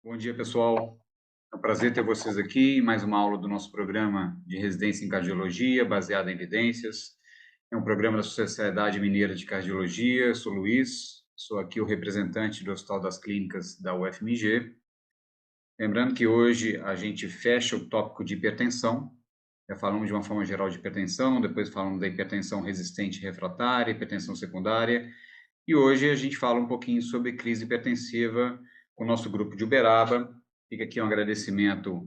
Bom dia, pessoal. É um prazer ter vocês aqui em mais uma aula do nosso programa de residência em cardiologia, baseado em evidências. É um programa da Sociedade Mineira de Cardiologia. Eu sou Luiz, sou aqui o representante do Hospital das Clínicas da UFMG. Lembrando que hoje a gente fecha o tópico de hipertensão. Já falamos de uma forma geral de hipertensão, depois falamos da hipertensão resistente refratária, hipertensão secundária, e hoje a gente fala um pouquinho sobre crise hipertensiva com o nosso grupo de Uberaba. Fica aqui um agradecimento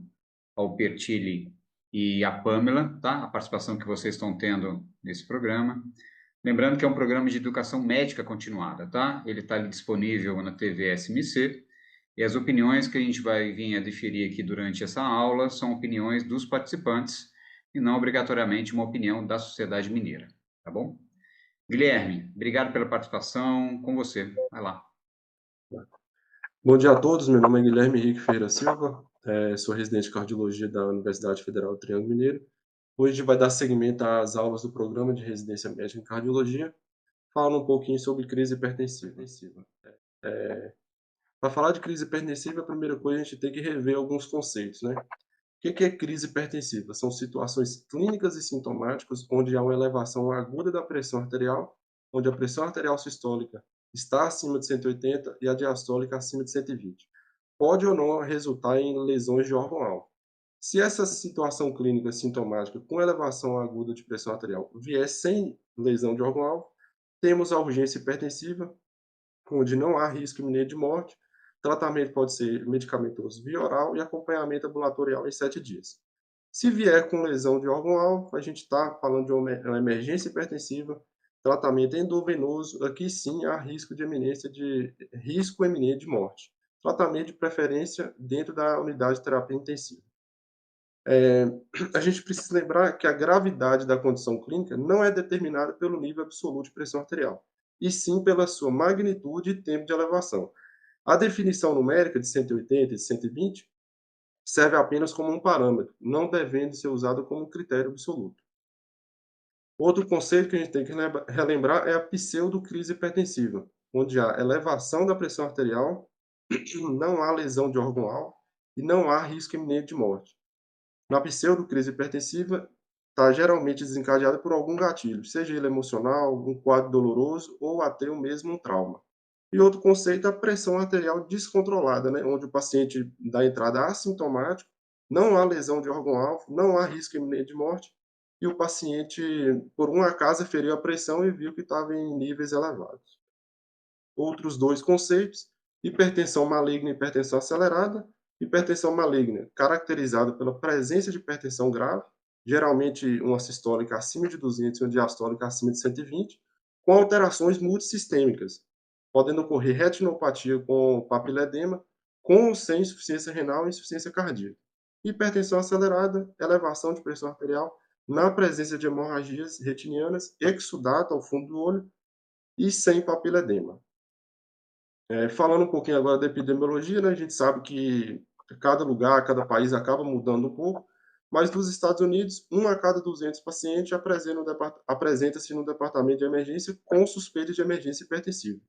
ao Pertile e à Pamela, tá? A participação que vocês estão tendo nesse programa. Lembrando que é um programa de educação médica continuada, tá? Ele está disponível na TV SMC, e as opiniões que a gente vai vir a deferir aqui durante essa aula são opiniões dos participantes e não obrigatoriamente uma opinião da sociedade mineira, tá bom? Guilherme, obrigado pela participação. Com você, vai lá. Bom dia a todos, meu nome é Guilherme Henrique Ferreira Silva, sou residente de cardiologia da Universidade Federal do Triângulo Mineiro. Hoje a gente vai dar seguimento às aulas do programa de residência médica em cardiologia, falando um pouquinho sobre crise hipertensiva. Para falar de crise hipertensiva, a primeira coisa a gente tem que rever alguns conceitos, né? O que é crise hipertensiva? São situações clínicas e sintomáticas onde há uma elevação aguda da pressão arterial, onde a pressão arterial sistólica está acima de 180 e a diastólica acima de 120. Pode ou não resultar em lesões de órgão-alvo. Se essa situação clínica sintomática com elevação aguda de pressão arterial vier sem lesão de órgão-alvo, temos a urgência hipertensiva, onde não há risco iminente de morte. Tratamento pode ser medicamentoso via oral e acompanhamento ambulatorial em 7 dias. Se vier com lesão de órgão-alvo, a gente está falando de uma emergência hipertensiva, tratamento endovenoso, aqui sim há risco eminente de morte. Tratamento de preferência dentro da unidade de terapia intensiva. A gente precisa lembrar que a gravidade da condição clínica não é determinada pelo nível absoluto de pressão arterial, e sim pela sua magnitude e tempo de elevação. A definição numérica de 180 e de 120 serve apenas como um parâmetro, não devendo ser usado como critério absoluto. Outro conceito que a gente tem que relembrar é a pseudocrise hipertensiva, onde há elevação da pressão arterial, não há lesão de órgão-alvo e não há risco iminente de morte. Na pseudocrise hipertensiva, está geralmente desencadeada por algum gatilho, seja ele emocional, um quadro doloroso ou até o mesmo um trauma. E outro conceito é a pressão arterial descontrolada, né, onde o paciente dá entrada assintomático, não há lesão de órgão-alvo, não há risco iminente de morte, e o paciente, por um acaso, feriu a pressão e viu que estava em níveis elevados. Outros dois conceitos: hipertensão maligna e hipertensão acelerada. Hipertensão maligna, caracterizada pela presença de hipertensão grave, geralmente uma sistólica acima de 200 e uma diastólica acima de 120, com alterações multissistêmicas, podendo ocorrer retinopatia com papiledema, com ou sem insuficiência renal e insuficiência cardíaca. Hipertensão acelerada, elevação de pressão arterial, na presença de hemorragias retinianas, exudata ao fundo do olho e sem papiledema. Falando um pouquinho agora da epidemiologia, né, a gente sabe que cada lugar, cada país acaba mudando um pouco, mas nos Estados Unidos, 1 a cada 200 pacientes apresenta-se no departamento de emergência com suspeita de emergência hipertensiva.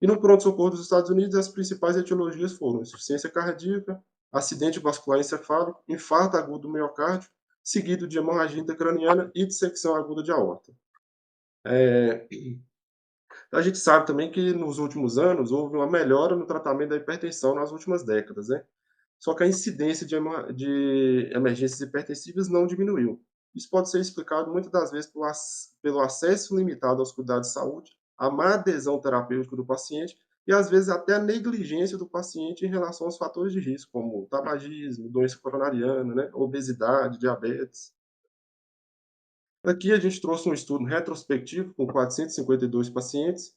E no pronto-socorro dos Estados Unidos, as principais etiologias foram insuficiência cardíaca, acidente vascular encefálico, infarto agudo do miocárdio, seguido de hemorragia intracraniana e dissecção aguda de aorta. A gente sabe também que nos últimos anos houve uma melhora no tratamento da hipertensão nas últimas décadas, né? Só que a incidência de emergências hipertensivas não diminuiu. Isso pode ser explicado muitas das vezes pelo acesso limitado aos cuidados de saúde, a má adesão terapêutica do paciente e às vezes até a negligência do paciente em relação aos fatores de risco, como tabagismo, doença coronariana, né? Obesidade, diabetes. Aqui a gente trouxe um estudo retrospectivo com 452 pacientes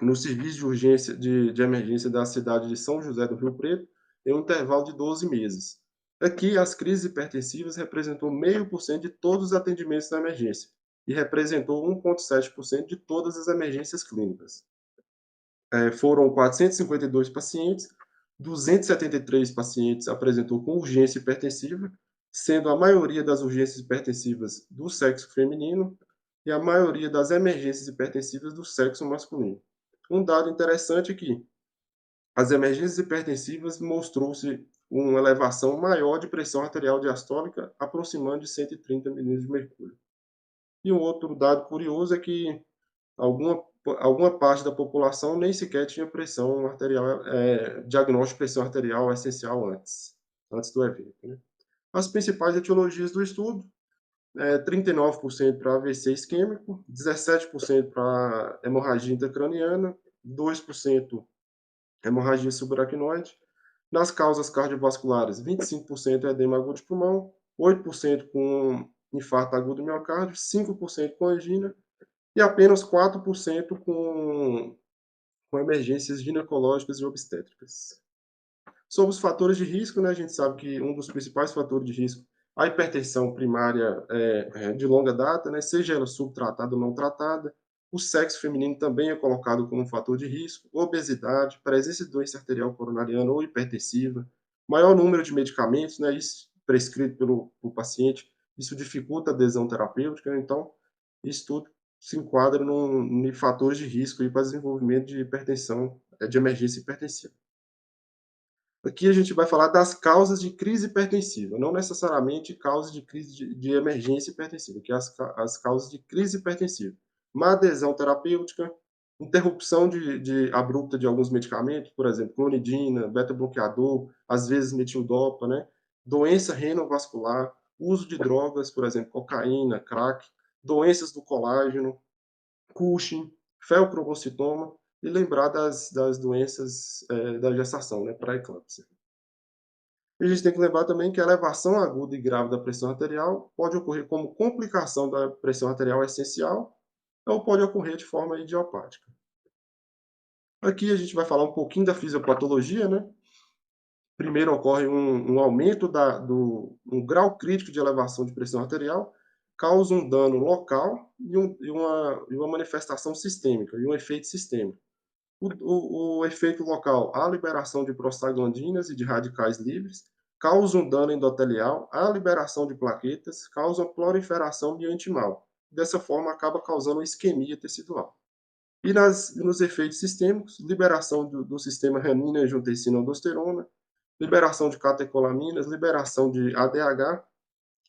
no serviço de urgência de emergência da cidade de São José do Rio Preto, em um intervalo de 12 meses. Aqui, as crises hipertensivas representou 0,5% de todos os atendimentos na emergência e representou 1,7% de todas as emergências clínicas. Foram 452 pacientes, 273 pacientes apresentou com urgência hipertensiva, sendo a maioria das urgências hipertensivas do sexo feminino e a maioria das emergências hipertensivas do sexo masculino. Um dado interessante é que as emergências hipertensivas mostrou-se uma elevação maior de pressão arterial diastólica, aproximando de 130 milímetros de mercúrio. E um outro dado curioso é que alguma, alguma parte da população nem sequer tinha pressão arterial, diagnóstico de pressão arterial essencial antes do evento. Né? As principais etiologias do estudo: 39% para AVC isquêmico, 17% para hemorragia intracraniana, 2% hemorragia subaracnoide. Nas causas cardiovasculares, 25% é edema agudo de pulmão, 8% com infarto agudo do miocárdio, 5% com angina e apenas 4% com emergências ginecológicas e obstétricas. Sobre os fatores de risco, né, a gente sabe que um dos principais fatores de risco, a hipertensão primária de longa data, né, seja ela subtratada ou não tratada. O sexo feminino também é colocado como um fator de risco, obesidade, presença de doença arterial coronariana ou hipertensiva, maior número de medicamentos, né, isso prescrito pelo paciente, isso dificulta a adesão terapêutica, né, então isso tudo se enquadra em fatores de risco para desenvolvimento de hipertensão, de emergência hipertensiva. Aqui a gente vai falar das causas de crise hipertensiva, não necessariamente causas de crise de emergência hipertensiva, que é as causas de crise hipertensiva. Má adesão terapêutica, interrupção abrupta de alguns medicamentos, por exemplo, clonidina, beta-bloqueador, às vezes metildopa, né? Doença renovascular, uso de drogas, por exemplo, cocaína, crack, doenças do colágeno, Cushing, felproncitoma, e lembrar das doenças da gestação, né, pré-eclâmpsia. E a gente tem que lembrar também que a elevação aguda e grave da pressão arterial pode ocorrer como complicação da pressão arterial essencial ou pode ocorrer de forma idiopática. Aqui a gente vai falar um pouquinho da fisiopatologia, né? Primeiro ocorre um aumento um grau crítico de elevação de pressão arterial, causa um dano local e uma manifestação sistêmica, e um efeito sistêmico. O efeito local, a liberação de prostaglandinas e de radicais livres, causa um dano endotelial, a liberação de plaquetas, causa proliferação biointimal. Dessa forma, acaba causando uma isquemia tecidual. E nos efeitos sistêmicos, liberação do sistema renina, angiotensina, aldosterona, liberação de catecolaminas, liberação de ADH,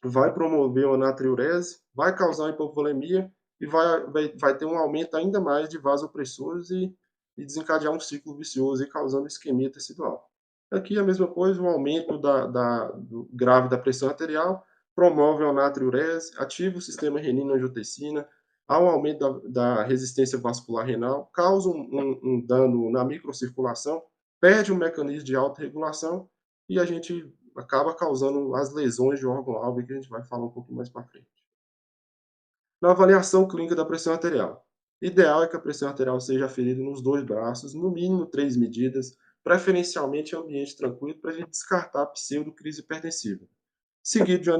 vai promover uma natriurese, vai causar hipovolemia e vai ter um aumento ainda mais de vasopressores e desencadear um ciclo vicioso e causando isquemia tecidual. Aqui a mesma coisa, um aumento do grave da pressão arterial, promove a natriurese, ativa o sistema renina-angiotensina, há um aumento da resistência vascular renal, causa um dano na microcirculação, perde o mecanismo de autorregulação e a gente acaba causando as lesões de órgão-alvo, que a gente vai falar um pouco mais para frente. Na avaliação clínica da pressão arterial, ideal é que a pressão arterial seja aferida nos 2 braços, no mínimo 3 medidas, preferencialmente em ambiente tranquilo, para a gente descartar a pseudocrise hipertensiva. Seguido de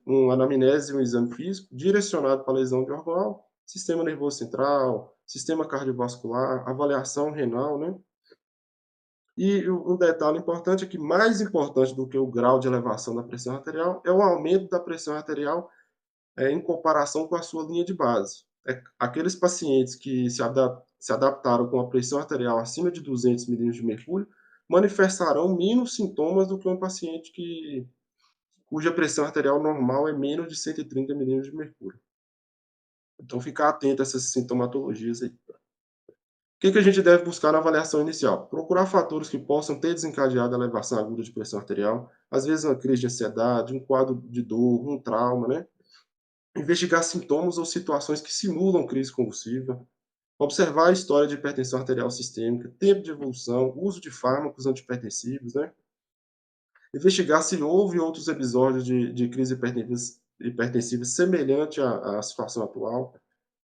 uma anamnese e um exame físico, direcionado para a lesão de órgão-alvo, sistema nervoso central, sistema cardiovascular, avaliação renal, né? E um detalhe importante é que mais importante do que o grau de elevação da pressão arterial é o aumento da pressão arterial em comparação com a sua linha de base. Aqueles pacientes que se adaptaram com a pressão arterial acima de 200 milímetros de mercúrio manifestarão menos sintomas do que um paciente cuja pressão arterial normal é menos de 130 milímetros de mercúrio. Então, ficar atento a essas sintomatologias aí. O que a gente deve buscar na avaliação inicial? Procurar fatores que possam ter desencadeado a elevação aguda de pressão arterial, às vezes uma crise de ansiedade, um quadro de dor, um trauma, né? Investigar sintomas ou situações que simulam crise convulsiva, observar a história de hipertensão arterial sistêmica, tempo de evolução, uso de fármacos antihipertensivos, né? Investigar se houve outros episódios de crise hipertensiva semelhante à situação atual.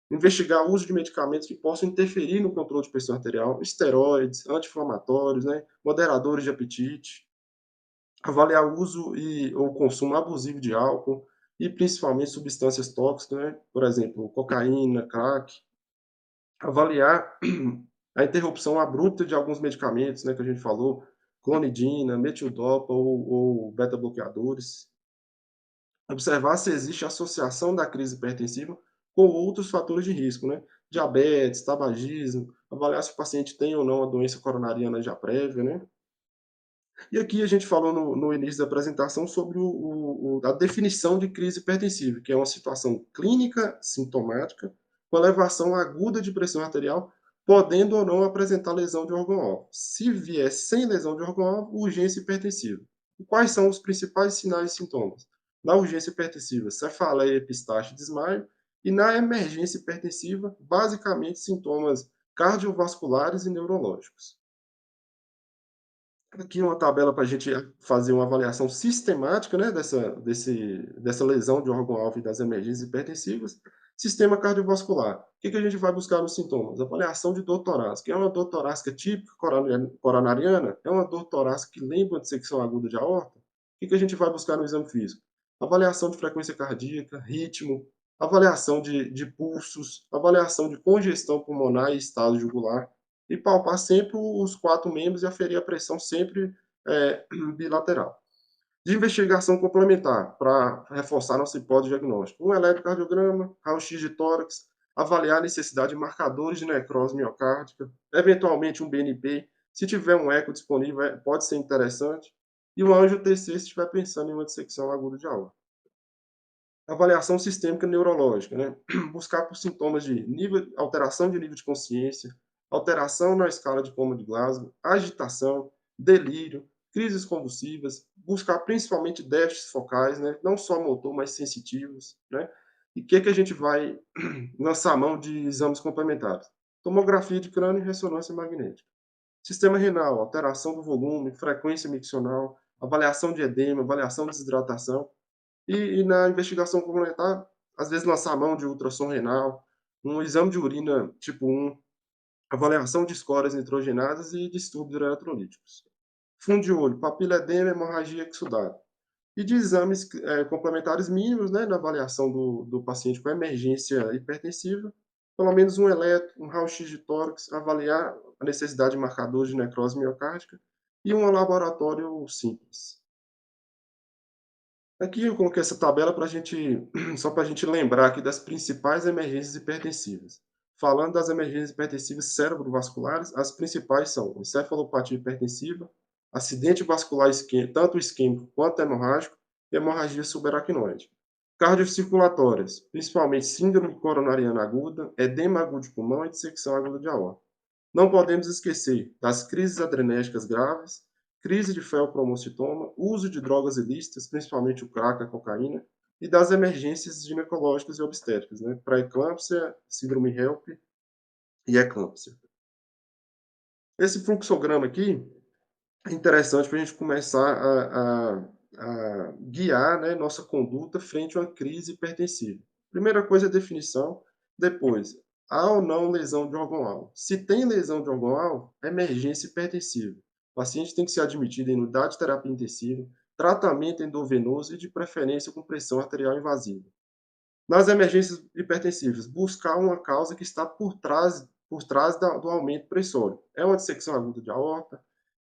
Investigar o uso de medicamentos que possam interferir no controle de pressão arterial, esteroides, anti-inflamatórios, né, moderadores de apetite. Avaliar o uso ou consumo abusivo de álcool e principalmente substâncias tóxicas, né, por exemplo, cocaína, crack. Avaliar a interrupção abrupta de alguns medicamentos, né, que a gente falou, clonidina, metildopa ou beta-bloqueadores. Observar se existe associação da crise hipertensiva com outros fatores de risco, né? diabetes, tabagismo, avaliar se o paciente tem ou não a doença coronariana já prévia, né? E aqui a gente falou no início da apresentação sobre a definição de crise hipertensiva, que é uma situação clínica sintomática com elevação aguda de pressão arterial, podendo ou não apresentar lesão de órgão-alvo. Se vier sem lesão de órgão-alvo, urgência hipertensiva. E quais são os principais sinais e sintomas? Na urgência hipertensiva, cefaleia, epistaxe, desmaio, e na emergência hipertensiva, basicamente sintomas cardiovasculares e neurológicos. Aqui uma tabela para a gente fazer uma avaliação sistemática, né, dessa lesão de órgão-alvo e das emergências hipertensivas. Sistema cardiovascular. O que a gente vai buscar nos sintomas? Avaliação de dor torácica. É uma dor torácica típica coronariana? É uma dor torácica que lembra de dissecção aguda de aorta? O que a gente vai buscar no exame físico? Avaliação de frequência cardíaca, ritmo, avaliação de pulsos, avaliação de congestão pulmonar e estado jugular, e palpar sempre os 4 membros e aferir a pressão sempre bilateral. De investigação complementar, para reforçar nossa hipótese diagnóstica, um eletrocardiograma, raio-x de tórax, avaliar a necessidade de marcadores de necrose miocárdica, eventualmente um BNP, se tiver um eco disponível, pode ser interessante, e um angio-TC se estiver pensando em uma dissecção aguda de aorta. Avaliação sistêmica neurológica, né? Buscar por sintomas de alteração de nível de consciência, alteração na escala de coma de Glasgow, agitação, delírio, crises convulsivas, buscar principalmente déficits focais, né? Não só motor, mas sensitivos, né? E o que a gente vai lançar a mão de exames complementares? Tomografia de crânio e ressonância magnética. Sistema renal, alteração do volume, frequência miccional, avaliação de edema, avaliação de desidratação. E na investigação complementar, às vezes lançar a mão de ultrassom renal, um exame de urina tipo 1, avaliação de escórias nitrogenadas e distúrbios eletrolíticos. Fundo de olho, papila edema, hemorragia exudada. E de exames complementares mínimos, né, na avaliação do paciente com emergência hipertensiva, pelo menos um eletro, um raio-x de tórax, avaliar a necessidade de marcadores de necrose miocárdica e um laboratório simples. Aqui eu coloquei essa tabela para a gente, só para a gente lembrar aqui das principais emergências hipertensivas. Falando das emergências hipertensivas cerebrovasculares, as principais são encefalopatia hipertensiva, acidente vascular tanto isquêmico quanto hemorrágico, e hemorragia subaracnoide. Cardiocirculatórias, principalmente síndrome coronariana aguda, edema agudo de pulmão e dissecção aguda de aorta. Não podemos esquecer das crises adrenérgicas graves, crise de feopromocitoma, uso de drogas ilícitas, principalmente o crack, a cocaína, e das emergências ginecológicas e obstétricas, né? Pré-eclâmpsia, síndrome HELP e eclâmpsia. Esse fluxograma aqui é interessante para a gente começar a guiar, né, nossa conduta frente a uma crise hipertensiva. Primeira coisa é a definição, depois, há ou não lesão de órgão-alvo. Se tem lesão de órgão-alvo, emergência hipertensiva. O paciente tem que ser admitido em unidade de terapia intensiva, tratamento endovenoso e, de preferência, com pressão arterial invasiva. Nas emergências hipertensivas, buscar uma causa que está por trás do aumento pressório. É uma dissecção aguda de aorta,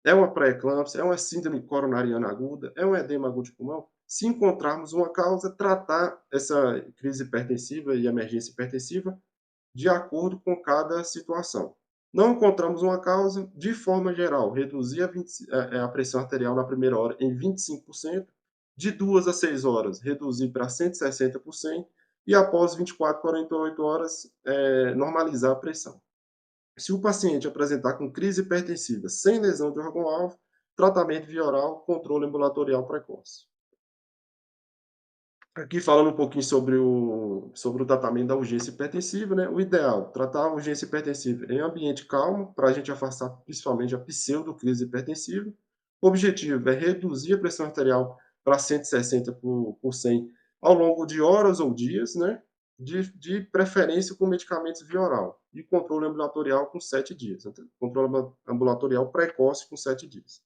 é uma pré-eclâmpsia, é uma síndrome coronariana aguda, é um edema agudo de pulmão. Se encontrarmos uma causa, tratar essa crise hipertensiva e emergência hipertensiva de acordo com cada situação. Não encontramos uma causa, de forma geral, reduzir a pressão arterial na primeira hora em 25%, de 2 a 6 horas, reduzir para 160%, e após 24 a 48 horas, normalizar a pressão. Se o paciente apresentar com crise hipertensiva sem lesão de órgão-alvo, tratamento via oral, controle ambulatorial precoce. Aqui falando um pouquinho sobre o tratamento da urgência hipertensiva, né? O ideal, tratar a urgência hipertensiva em ambiente calmo, para a gente afastar principalmente a pseudocrise hipertensiva. O objetivo é reduzir a pressão arterial para 160 por 100 ao longo de horas ou dias, né? De preferência com medicamentos via oral. E controle ambulatorial com 7 dias. Controle ambulatorial precoce com 7 dias.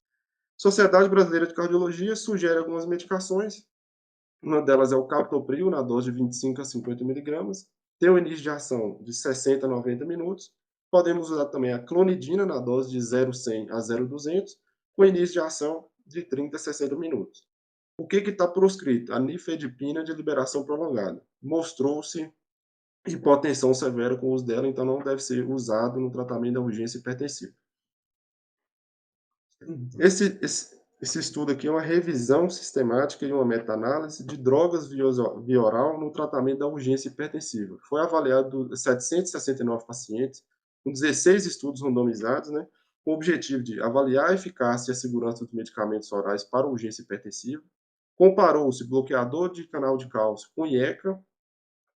Sociedade Brasileira de Cardiologia sugere algumas medicações. Uma delas é o captopril, na dose de 25 a 50 miligramas. Tem um início de ação de 60 a 90 minutos. Podemos usar também a clonidina, na dose de 0,100 a 0,200, com início de ação de 30 a 60 minutos. O que está proscrito? A nifedipina de liberação prolongada. Mostrou-se hipotensão severa com o uso dela, então não deve ser usado no tratamento da urgência hipertensiva. Esse estudo aqui é uma revisão sistemática e uma meta-análise de drogas via oral no tratamento da urgência hipertensiva. Foi avaliado 769 pacientes, com 16 estudos randomizados, né, com o objetivo de avaliar a eficácia e a segurança dos medicamentos orais para urgência hipertensiva. Comparou-se bloqueador de canal de cálcio com IECA,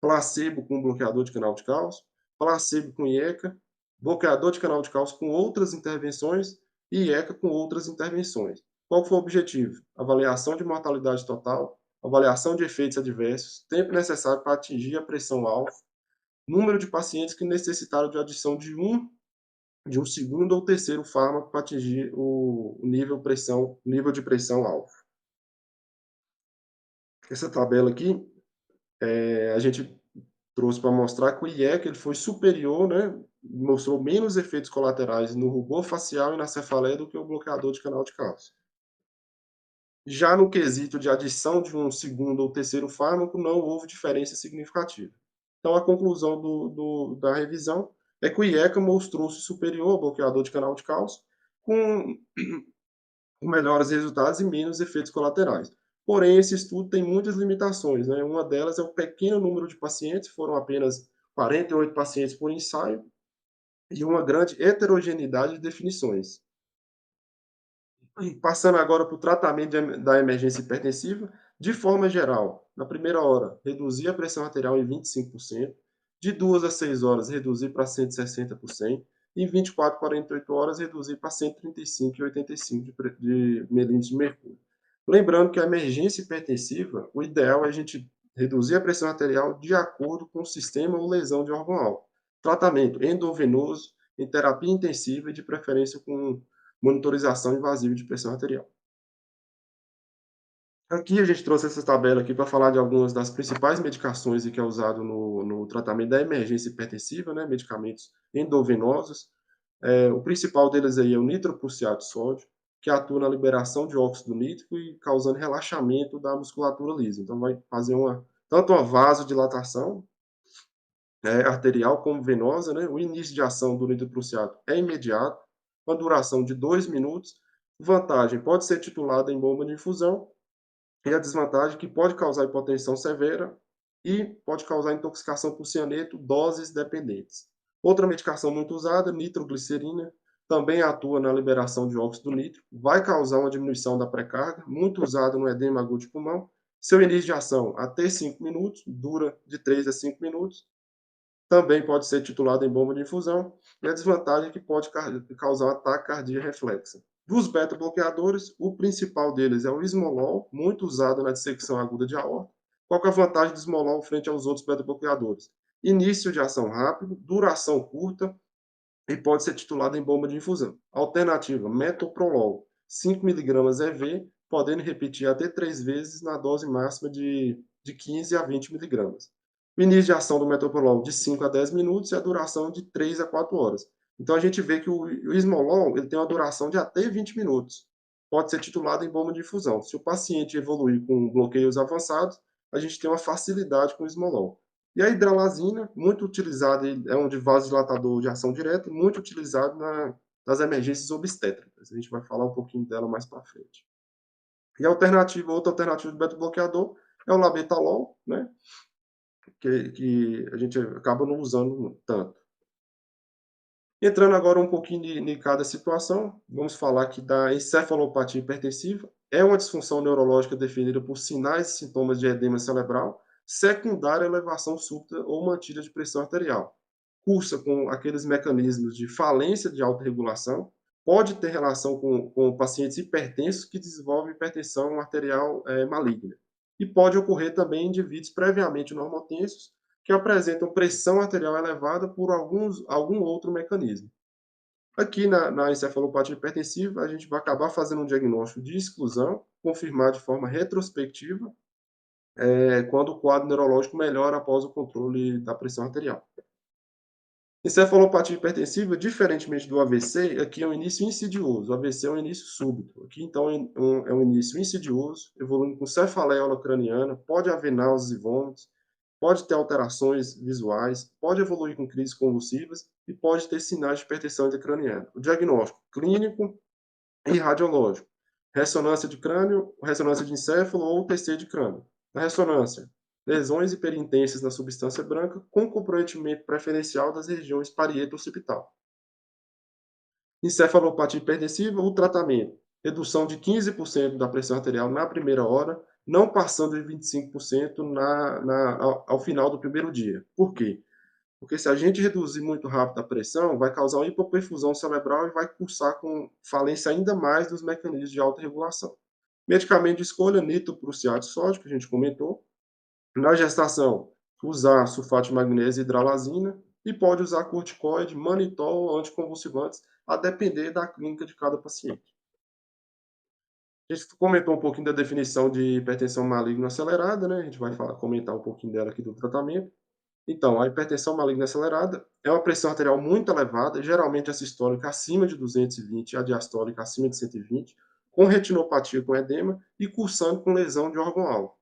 placebo com bloqueador de canal de cálcio, placebo com IECA, bloqueador de canal de cálcio com outras intervenções e IECA com outras intervenções. Qual foi o objetivo? Avaliação de mortalidade total, avaliação de efeitos adversos, tempo necessário para atingir a pressão-alvo, número de pacientes que necessitaram de adição de um segundo ou terceiro fármaco para atingir o nível de pressão-alvo. Essa tabela aqui, a gente trouxe para mostrar que o IECA ele foi superior, né, mostrou menos efeitos colaterais no rubor facial e na cefaleia do que o bloqueador de canal de cálcio. Já no quesito de adição de um segundo ou terceiro fármaco, não houve diferença significativa. Então, a conclusão da revisão é que o IECA mostrou-se superior ao bloqueador de canal de cálcio, com melhores resultados e menos efeitos colaterais. Porém, esse estudo tem muitas limitações, né? Uma delas é o pequeno número de pacientes, foram apenas 48 pacientes por ensaio, e uma grande heterogeneidade de definições. Passando agora para o tratamento da emergência hipertensiva, de forma geral, na primeira hora, reduzir a pressão arterial em 25%, de 2 a 6 horas, reduzir para 160%, e em 24 a 48 horas, reduzir para 135,85 de milímetros de mercúrio. Lembrando que a emergência hipertensiva, o ideal é a gente reduzir a pressão arterial de acordo com o sistema ou lesão de órgão-alvo. Tratamento endovenoso, em terapia intensiva e de preferência com monitorização invasiva de pressão arterial. Aqui a gente trouxe essa tabela aqui para falar de algumas das principais medicações que é usado no tratamento da emergência hipertensiva, né, medicamentos endovenosos. O principal deles aí é o nitroprusiato de sódio, que atua na liberação de óxido nítrico e causando relaxamento da musculatura lisa. Então vai fazer tanto uma vasodilatação arterial como venosa, né? O início de ação do nitroprusiato é imediato, com a duração de 2 minutos. Vantagem, pode ser titulada em bomba de infusão, e a desvantagem é que pode causar hipotensão severa e pode causar intoxicação por cianeto, doses dependentes. Outra medicação muito usada, nitroglicerina, também atua na liberação de óxido nítrico, vai causar uma diminuição da pré-carga, muito usada no edema agudo de pulmão. Seu início de ação até 5 minutos, dura de 3 a 5 minutos. Também pode ser titulado em bomba de infusão, e a desvantagem é que pode causar um ataque cardíaco reflexo. Dos beta-bloqueadores, o principal deles é o esmolol, muito usado na dissecção aguda de aorta. Qual que é a vantagem do esmolol frente aos outros beta-bloqueadores? Início de ação rápido, duração curta e pode ser titulado em bomba de infusão. Alternativa, metoprolol, 5 mg EV, podendo repetir até 3 vezes na dose máxima de 15 a 20 mg. O início de ação do metoprolol de 5 a 10 minutos e a duração de 3 a 4 horas. Então a gente vê que o esmolol ele tem uma duração de até 20 minutos. Pode ser titulado em bomba de infusão. Se o paciente evoluir com bloqueios avançados, a gente tem uma facilidade com o esmolol. E a hidralazina, muito utilizada, é um vasodilatador de ação direta, muito utilizado nas emergências obstétricas. A gente vai falar um pouquinho dela mais para frente. E outra alternativa de beta-bloqueador é o labetalol, né? Que a gente acaba não usando tanto. Entrando agora um pouquinho de cada situação, vamos falar aqui da encefalopatia hipertensiva. É uma disfunção neurológica definida por sinais e sintomas de edema cerebral, secundária à elevação súbita ou mantida de pressão arterial. Cursa com aqueles mecanismos de falência de autorregulação, pode ter relação com pacientes hipertensos que desenvolvem hipertensão arterial maligna. E pode ocorrer também em indivíduos previamente normotensos que apresentam pressão arterial elevada por algum outro mecanismo. Aqui na encefalopatia hipertensiva, a gente vai acabar fazendo um diagnóstico de exclusão, confirmado de forma retrospectiva, quando o quadro neurológico melhora após o controle da pressão arterial. Encefalopatia hipertensiva, diferentemente do AVC, aqui é um início insidioso. O AVC é um início súbito. Aqui, então, é um início insidioso, evoluindo com cefaleia craniana, pode haver náuseas e vômitos, pode ter alterações visuais, pode evoluir com crises convulsivas e pode ter sinais de hipertensão intracraniana. O diagnóstico clínico e radiológico. Ressonância de crânio, ressonância de encéfalo ou TC de crânio. Na ressonância, lesões e perintências na substância branca com comprometimento preferencial das regiões parieto-occipital. Encefalopatia hipertensiva, o tratamento. Redução de 15% da pressão arterial na primeira hora, não passando de 25% ao final do primeiro dia. Por quê? Porque se a gente reduzir muito rápido a pressão, vai causar uma hipoperfusão cerebral e vai cursar com falência ainda mais dos mecanismos de autorregulação. Medicamento de escolha, nitroprusiato sódico, que a gente comentou. Na gestação, usar sulfato de magnésio e hidralazina e pode usar corticoide, manitol ou anticonvulsivantes, a depender da clínica de cada paciente. A gente comentou um pouquinho da definição de hipertensão maligna acelerada, né? A gente vai comentar um pouquinho dela aqui do tratamento. Então, a hipertensão maligna acelerada é uma pressão arterial muito elevada, geralmente a sistólica acima de 220 e a diastólica acima de 120, com retinopatia com edema e cursando com lesão de órgão-alvo,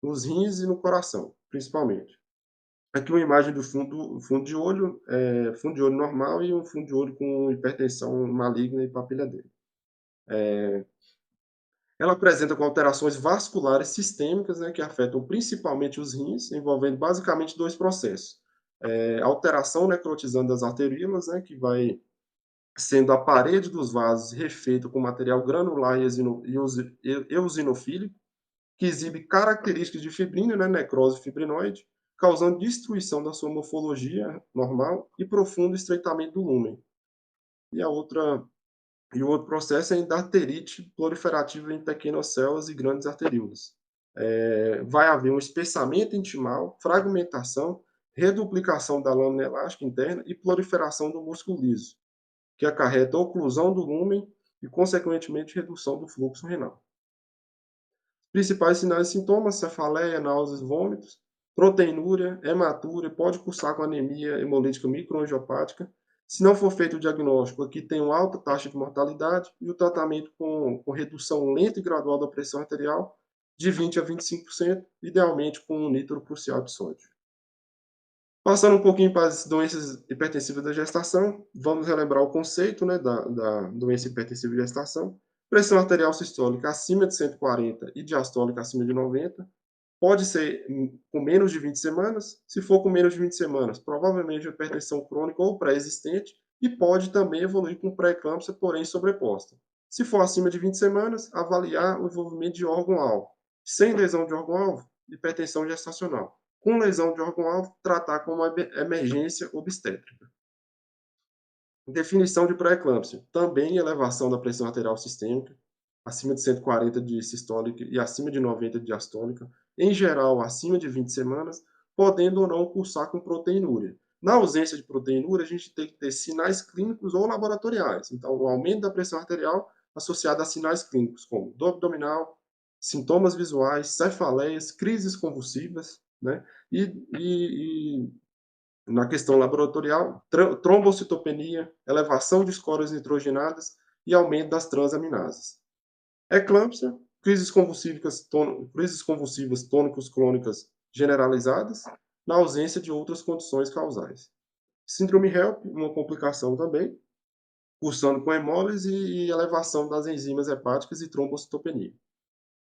nos rins e no coração, principalmente. Aqui uma imagem do fundo de olho, fundo de olho normal e um fundo de olho com hipertensão maligna e papilha dele. Ela apresenta com alterações vasculares sistêmicas, né, que afetam principalmente os rins, envolvendo basicamente dois processos. Alteração necrotizante das arteríolas, né, que vai sendo a parede dos vasos refeita com material granular e eosinofílico, que exibe características de fibrina, né, necrose fibrinoide, causando destruição da sua morfologia normal e profundo estreitamento do lúmen. E o outro processo é a endarterite proliferativa em pequenas células e grandes arteríolas. Vai haver um espessamento intimal, fragmentação, reduplicação da lâmina elástica interna e proliferação do músculo liso, que acarreta a oclusão do lúmen e, consequentemente, redução do fluxo renal. Principais sinais e sintomas: cefaleia, náuseas, vômitos, proteinúria, hematúria, pode cursar com anemia hemolítica microangiopática. Se não for feito o diagnóstico, aqui tem uma alta taxa de mortalidade e o tratamento com redução lenta e gradual da pressão arterial de 20 a 25%, idealmente com nitroprusiato de sódio. Passando um pouquinho para as doenças hipertensivas da gestação, vamos relembrar o conceito, né, da doença hipertensiva de gestação. Pressão arterial sistólica acima de 140 e diastólica acima de 90. Pode ser com menos de 20 semanas. Se for com menos de 20 semanas, provavelmente hipertensão crônica ou pré-existente, e pode também evoluir com pré-eclâmpsia, porém sobreposta. Se for acima de 20 semanas, avaliar o envolvimento de órgão-alvo. Sem lesão de órgão-alvo, hipertensão gestacional. Com lesão de órgão-alvo, tratar como uma emergência obstétrica. Definição de pré-eclâmpsia. Também elevação da pressão arterial sistêmica, acima de 140 de sistólica e acima de 90 de diastólica, em geral acima de 20 semanas, podendo ou não cursar com proteinúria. Na ausência de proteinúria, a gente tem que ter sinais clínicos ou laboratoriais. Então, o aumento da pressão arterial associado a sinais clínicos como dor abdominal, sintomas visuais, cefaleias, crises convulsivas, né? E na questão laboratorial, trombocitopenia, elevação de escórias nitrogenadas e aumento das transaminases. Eclâmpsia, crises convulsivas tônicos clônicas generalizadas, na ausência de outras condições causais. Síndrome HELP, uma complicação também, cursando com hemólise e elevação das enzimas hepáticas e trombocitopenia.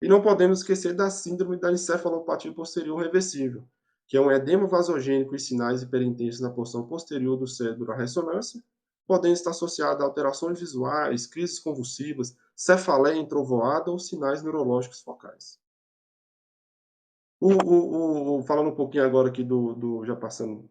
E não podemos esquecer da síndrome da encefalopatia posterior reversível, que é um edema vasogênico e sinais hiperintenssos na porção posterior do cérebro à ressonância, podendo estar associada a alterações visuais, crises convulsivas, cefaleia entrovoada ou sinais neurológicos focais. Falando um pouquinho agora aqui já passando,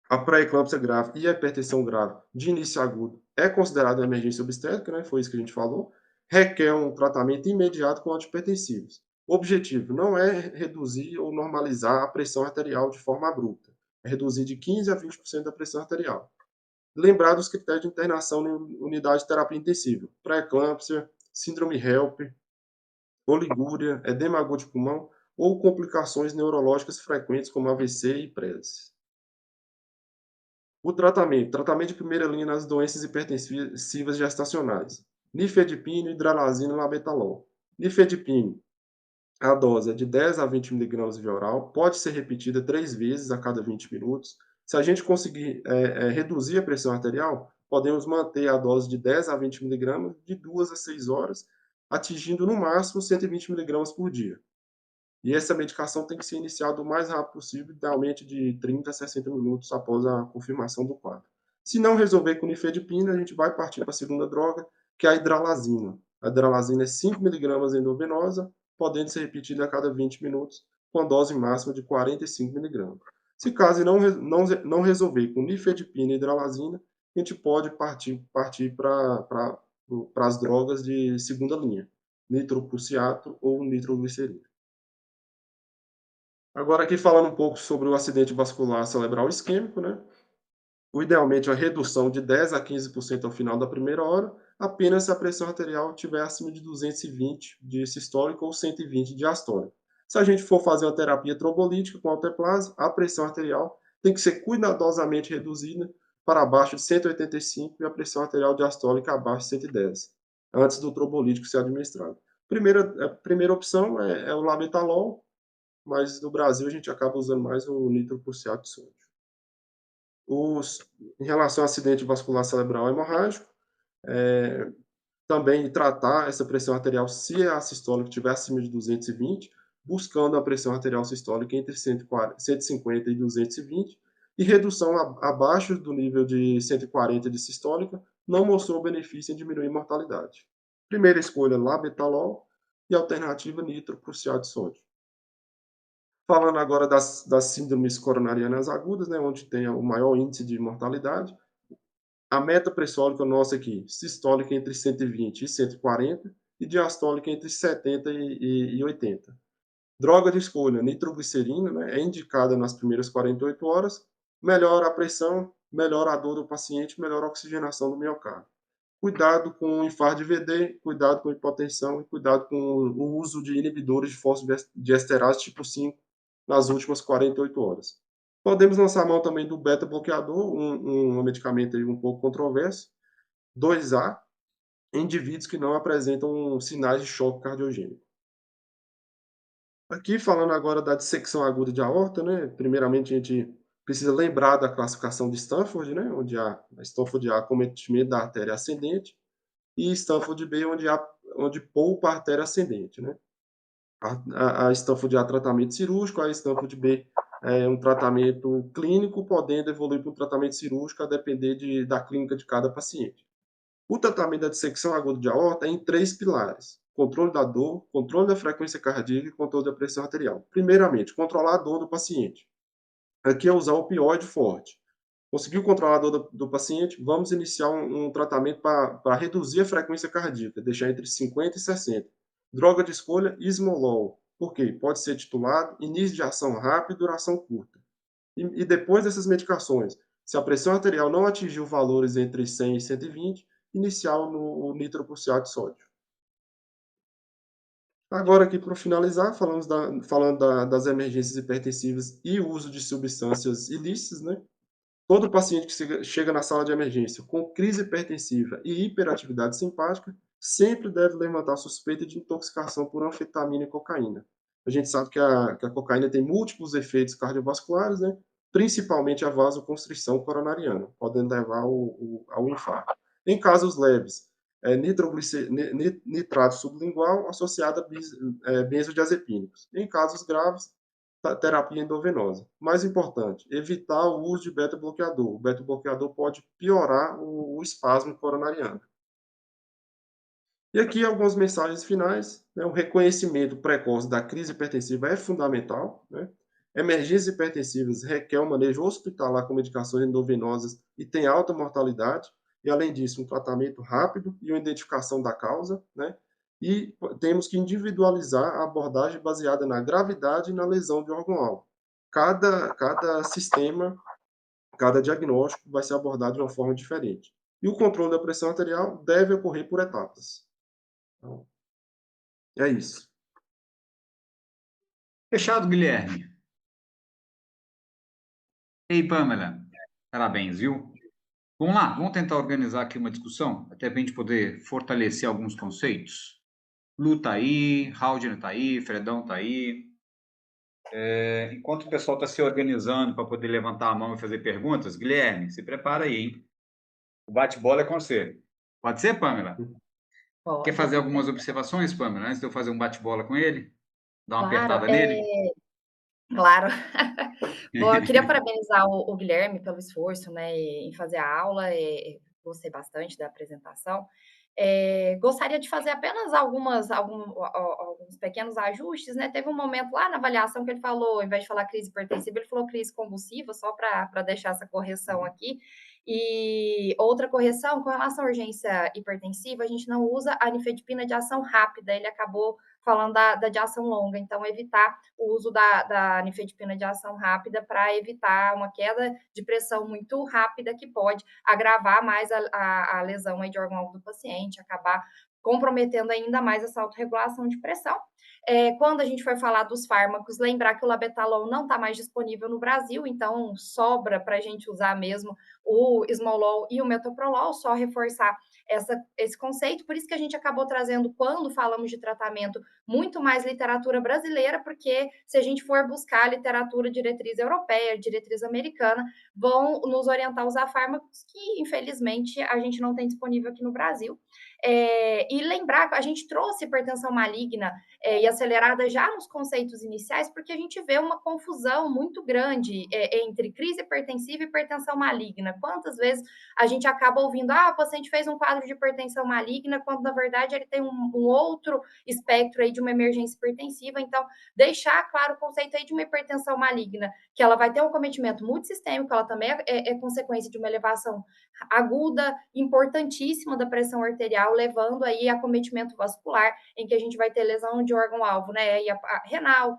a pré-eclâmpsia grave e a hipertensão grave de início agudo é considerada emergência obstétrica, né? Foi isso que a gente falou. Requer um tratamento imediato com antihipertensivos. O objetivo não é reduzir ou normalizar a pressão arterial de forma abrupta, é reduzir de 15 a 20% da pressão arterial. Lembrar dos critérios de internação em unidade de terapia intensiva: pré-eclâmpsia, síndrome HELP, oligúria, edema agudo de pulmão ou complicações neurológicas frequentes como AVC e PRES. O tratamento de primeira linha nas doenças hipertensivas gestacionais: nifedipine, hidralazina e labetalol. Nifedipine A dose é de 10 a 20 miligramas via oral, pode ser repetida 3 vezes a cada 20 minutos. Se a gente conseguir reduzir a pressão arterial, podemos manter a dose de 10 a 20 miligramas de 2 a 6 horas, atingindo no máximo 120 miligramas por dia. E essa medicação tem que ser iniciada o mais rápido possível, idealmente de 30 a 60 minutos após a confirmação do quadro. Se não resolver com nifedipina, a gente vai partir para a segunda droga, que é a hidralazina. A hidralazina é 5 miligramas endovenosa, podendo ser repetida a cada 20 minutos, com dose máxima de 45 miligramas. Se caso não resolver com nifedipina e hidralazina, a gente pode partir para as drogas de segunda linha, nitroprusiato ou nitroglicerina. Agora aqui falando um pouco sobre o acidente vascular cerebral isquêmico, né? O idealmente a redução de 10 a 15% ao final da primeira hora, apenas se a pressão arterial estiver acima de 220 de sistólica ou 120 de diastólica. Se a gente for fazer uma terapia trombolítica com alteplase, a pressão arterial tem que ser cuidadosamente reduzida para abaixo de 185 e a pressão arterial diastólica abaixo de 110, antes do trombolítico ser administrado. A primeira opção é o labetalol, mas no Brasil a gente acaba usando mais o nitroprusiato de sódio. Em relação ao acidente vascular cerebral hemorrágico, também tratar essa pressão arterial se a sistólica estiver acima de 220, buscando a pressão arterial sistólica entre 150 e 220, e redução abaixo do nível de 140 de sistólica não mostrou benefício em diminuir a mortalidade. Primeira escolha, labetalol, e alternativa nitroprusiato de sódio. Falando agora das síndromes coronarianas agudas, né, onde tem o maior índice de mortalidade, a meta pressólica nossa aqui, sistólica entre 120 e 140 e diastólica entre 70 e 80. Droga de escolha, nitroglicerina, né, é indicada nas primeiras 48 horas, melhora a pressão, melhora a dor do paciente, melhora a oxigenação do miocárdio. Cuidado com o infarto de VD, cuidado com a hipotensão e cuidado com o uso de inibidores de fosfodiesterase tipo 5 nas últimas 48 horas. Podemos lançar a mão também do beta-bloqueador, um medicamento aí um pouco controverso, 2A, em indivíduos que não apresentam sinais de choque cardiogênico. Aqui, falando agora da dissecção aguda de aorta, né? Primeiramente, a gente precisa lembrar da classificação de Stanford, né? Onde a Stanford A acometimento da artéria ascendente e Stanford B, onde poupa a artéria ascendente, né? A Stanford A tratamento cirúrgico, a Stanford B é um tratamento clínico, podendo evoluir para um tratamento cirúrgico a depender da clínica de cada paciente. O tratamento da dissecção aguda de aorta é em 3 pilares: controle da dor, controle da frequência cardíaca e controle da pressão arterial. Primeiramente, controlar a dor do paciente. Aqui é usar opioide forte. Conseguiu controlar a dor do paciente? Vamos iniciar um tratamento para reduzir a frequência cardíaca, deixar entre 50 e 60. Droga de escolha, Ismolol. Por quê? Pode ser titulado, início de ação rápido, duração curta. E depois dessas medicações, se a pressão arterial não atingiu valores entre 100 e 120, iniciar no nitroprusiato de sódio. Agora aqui para finalizar, falando das emergências hipertensivas e o uso de substâncias ilícitas, né? Todo paciente que chega na sala de emergência com crise hipertensiva e hiperatividade simpática sempre deve levantar suspeita de intoxicação por anfetamina e cocaína. A gente sabe que a cocaína tem múltiplos efeitos cardiovasculares, né? Principalmente a vasoconstrição coronariana, podendo levar ao infarto. Em casos leves, nitrato sublingual associado a benzodiazepínicos. Em casos graves, terapia endovenosa. Mais importante, evitar o uso de beta-bloqueador. O beta-bloqueador pode piorar o espasmo coronariano. E aqui algumas mensagens finais. Né? O reconhecimento precoce da crise hipertensiva é fundamental. Né? Emergências hipertensivas requer um manejo hospitalar com medicações endovenosas e tem alta mortalidade. E, além disso, um tratamento rápido e uma identificação da causa. Né? E temos que individualizar a abordagem baseada na gravidade e na lesão de órgão-alvo. Cada sistema, cada diagnóstico vai ser abordado de uma forma diferente. E o controle da pressão arterial deve ocorrer por etapas. Então, é isso. Fechado, Guilherme. Ei, Pamela, parabéns, viu? Vamos lá, vamos tentar organizar aqui uma discussão, até para a gente poder fortalecer alguns conceitos. Lu tá aí, Haldner tá aí, Fredão tá aí. Enquanto o pessoal está se organizando para poder levantar a mão e fazer perguntas, Guilherme, se prepara aí, hein? O bate-bola é com você. Pode ser, Pamela? Quer Pode, fazer vamos algumas tentar. observações, Pamela, antes de eu fazer um bate-bola com ele? Dar uma Claro, apertada nele? claro. Bom, eu queria parabenizar o Guilherme pelo esforço, né, em fazer a aula, gostei bastante da apresentação. Gostaria de fazer apenas alguns pequenos ajustes, né? Teve um momento lá na avaliação que ele falou, ao invés de falar crise hipertensiva, ele falou crise convulsiva, só para deixar essa correção aqui. E outra correção, com relação à urgência hipertensiva, a gente não usa a nifedipina de ação rápida, ele acabou falando da de ação longa, então evitar o uso da nifedipina de ação rápida para evitar uma queda de pressão muito rápida que pode agravar mais a lesão aí de órgão-alvo do paciente, acabar comprometendo ainda mais essa autorregulação de pressão. Quando a gente for falar dos fármacos, lembrar que o labetalol não está mais disponível no Brasil, então sobra para a gente usar mesmo o esmolol e o metoprolol, só reforçar esse conceito. Por isso que a gente acabou trazendo, quando falamos de tratamento, muito mais literatura brasileira, porque se a gente for buscar literatura diretriz europeia, diretriz americana, vão nos orientar a usar fármacos que, infelizmente, a gente não tem disponível aqui no Brasil. E lembrar que a gente trouxe hipertensão maligna e acelerada já nos conceitos iniciais, porque a gente vê uma confusão muito grande entre crise hipertensiva e hipertensão maligna. Quantas vezes a gente acaba ouvindo, o paciente fez um quadro de hipertensão maligna, quando na verdade ele tem um outro espectro aí de uma emergência hipertensiva. Então, deixar claro o conceito aí de uma hipertensão maligna, que ela vai ter um acometimento multissistêmico, ela também é consequência de uma elevação aguda, importantíssima da pressão arterial, levando aí a acometimento vascular, em que a gente vai ter lesão de órgão-alvo, né? E a renal,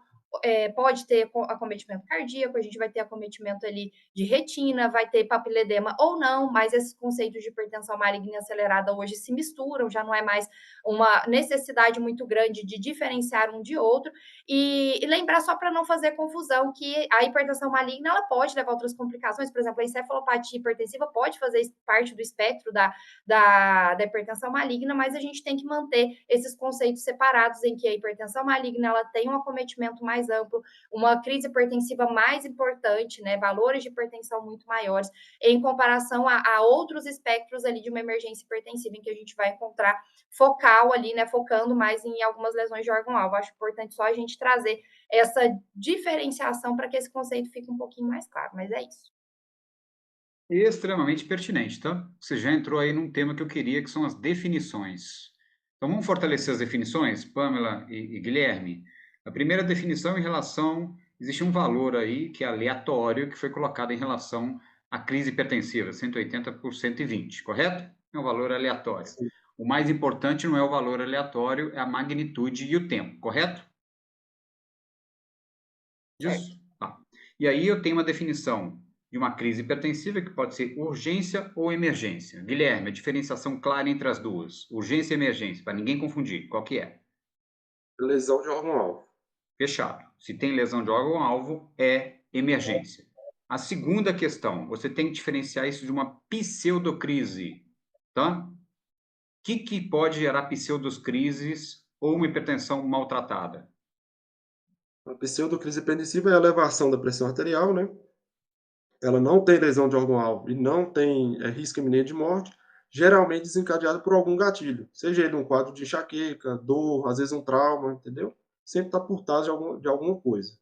pode ter acometimento cardíaco, a gente vai ter acometimento ali de retina, vai ter papiledema ou não, mas esses conceitos de hipertensão maligna acelerada hoje se misturam, já não é mais uma necessidade muito grande de diferenciar um de outro. E lembrar, só para não fazer confusão, que a hipertensão maligna ela pode levar a outras complicações, por exemplo, a encefalopatia hipertensiva pode fazer parte do espectro da hipertensão maligna, mas a gente tem que manter esses conceitos separados, em que a hipertensão maligna ela tem um acometimento mais amplo, uma crise hipertensiva mais importante, né, valores de hipertensão muito maiores, em comparação a outros espectros ali de uma emergência hipertensiva, em que a gente vai encontrar focal ali, né, focando mais em algumas lesões de órgão-alvo. Acho importante só a gente trazer essa diferenciação para que esse conceito fique um pouquinho mais claro, mas é isso. Extremamente pertinente, tá? Você já entrou aí num tema que eu queria, que são as definições. Então, vamos fortalecer as definições, Pamela e Guilherme. A primeira definição em relação... Existe um valor aí que é aleatório, que foi colocado em relação à crise hipertensiva, 180 por 120, correto? É um valor aleatório. Sim. O mais importante não é o valor aleatório, é a magnitude e o tempo, correto? Certo. Disso? Tá. E aí eu tenho uma definição de uma crise hipertensiva que pode ser urgência ou emergência. Guilherme, a diferenciação clara entre as duas, urgência e emergência, para ninguém confundir, qual que é? Lesão de órgão-alvo. Fechado. Se tem lesão de órgão-alvo, é emergência. A segunda questão, você tem que diferenciar isso de uma pseudocrise, tá? O que pode gerar pseudocrises ou uma hipertensão maltratada? A pseudocrise hipertensiva é a elevação da pressão arterial, né? Ela não tem lesão de órgão-alvo e não tem risco iminente de morte, geralmente desencadeado por algum gatilho, seja ele um quadro de enxaqueca, dor, às vezes um trauma, entendeu? Sempre está por trás de alguma coisa.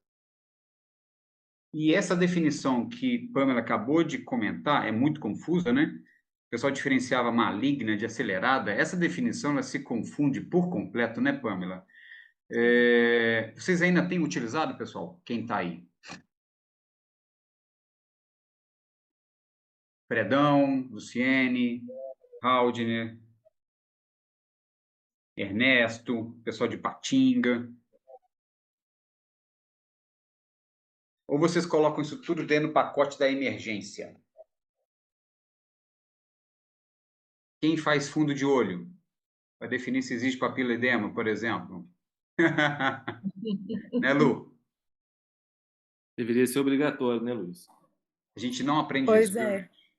E essa definição que Pamela acabou de comentar é muito confusa, né? O pessoal diferenciava maligna de acelerada. Essa definição ela se confunde por completo, né, Pamela? Vocês ainda têm utilizado, pessoal? Quem está aí? Fredão, Luciene, Haldner, Ernesto, pessoal de Patinga. Ou vocês colocam isso tudo dentro do pacote da emergência? Quem faz fundo de olho? Para definir se existe papiledema, por exemplo. Né, Lu? Deveria ser obrigatório, né, Luiz? A gente não aprende isso, Pois viu, é. gente?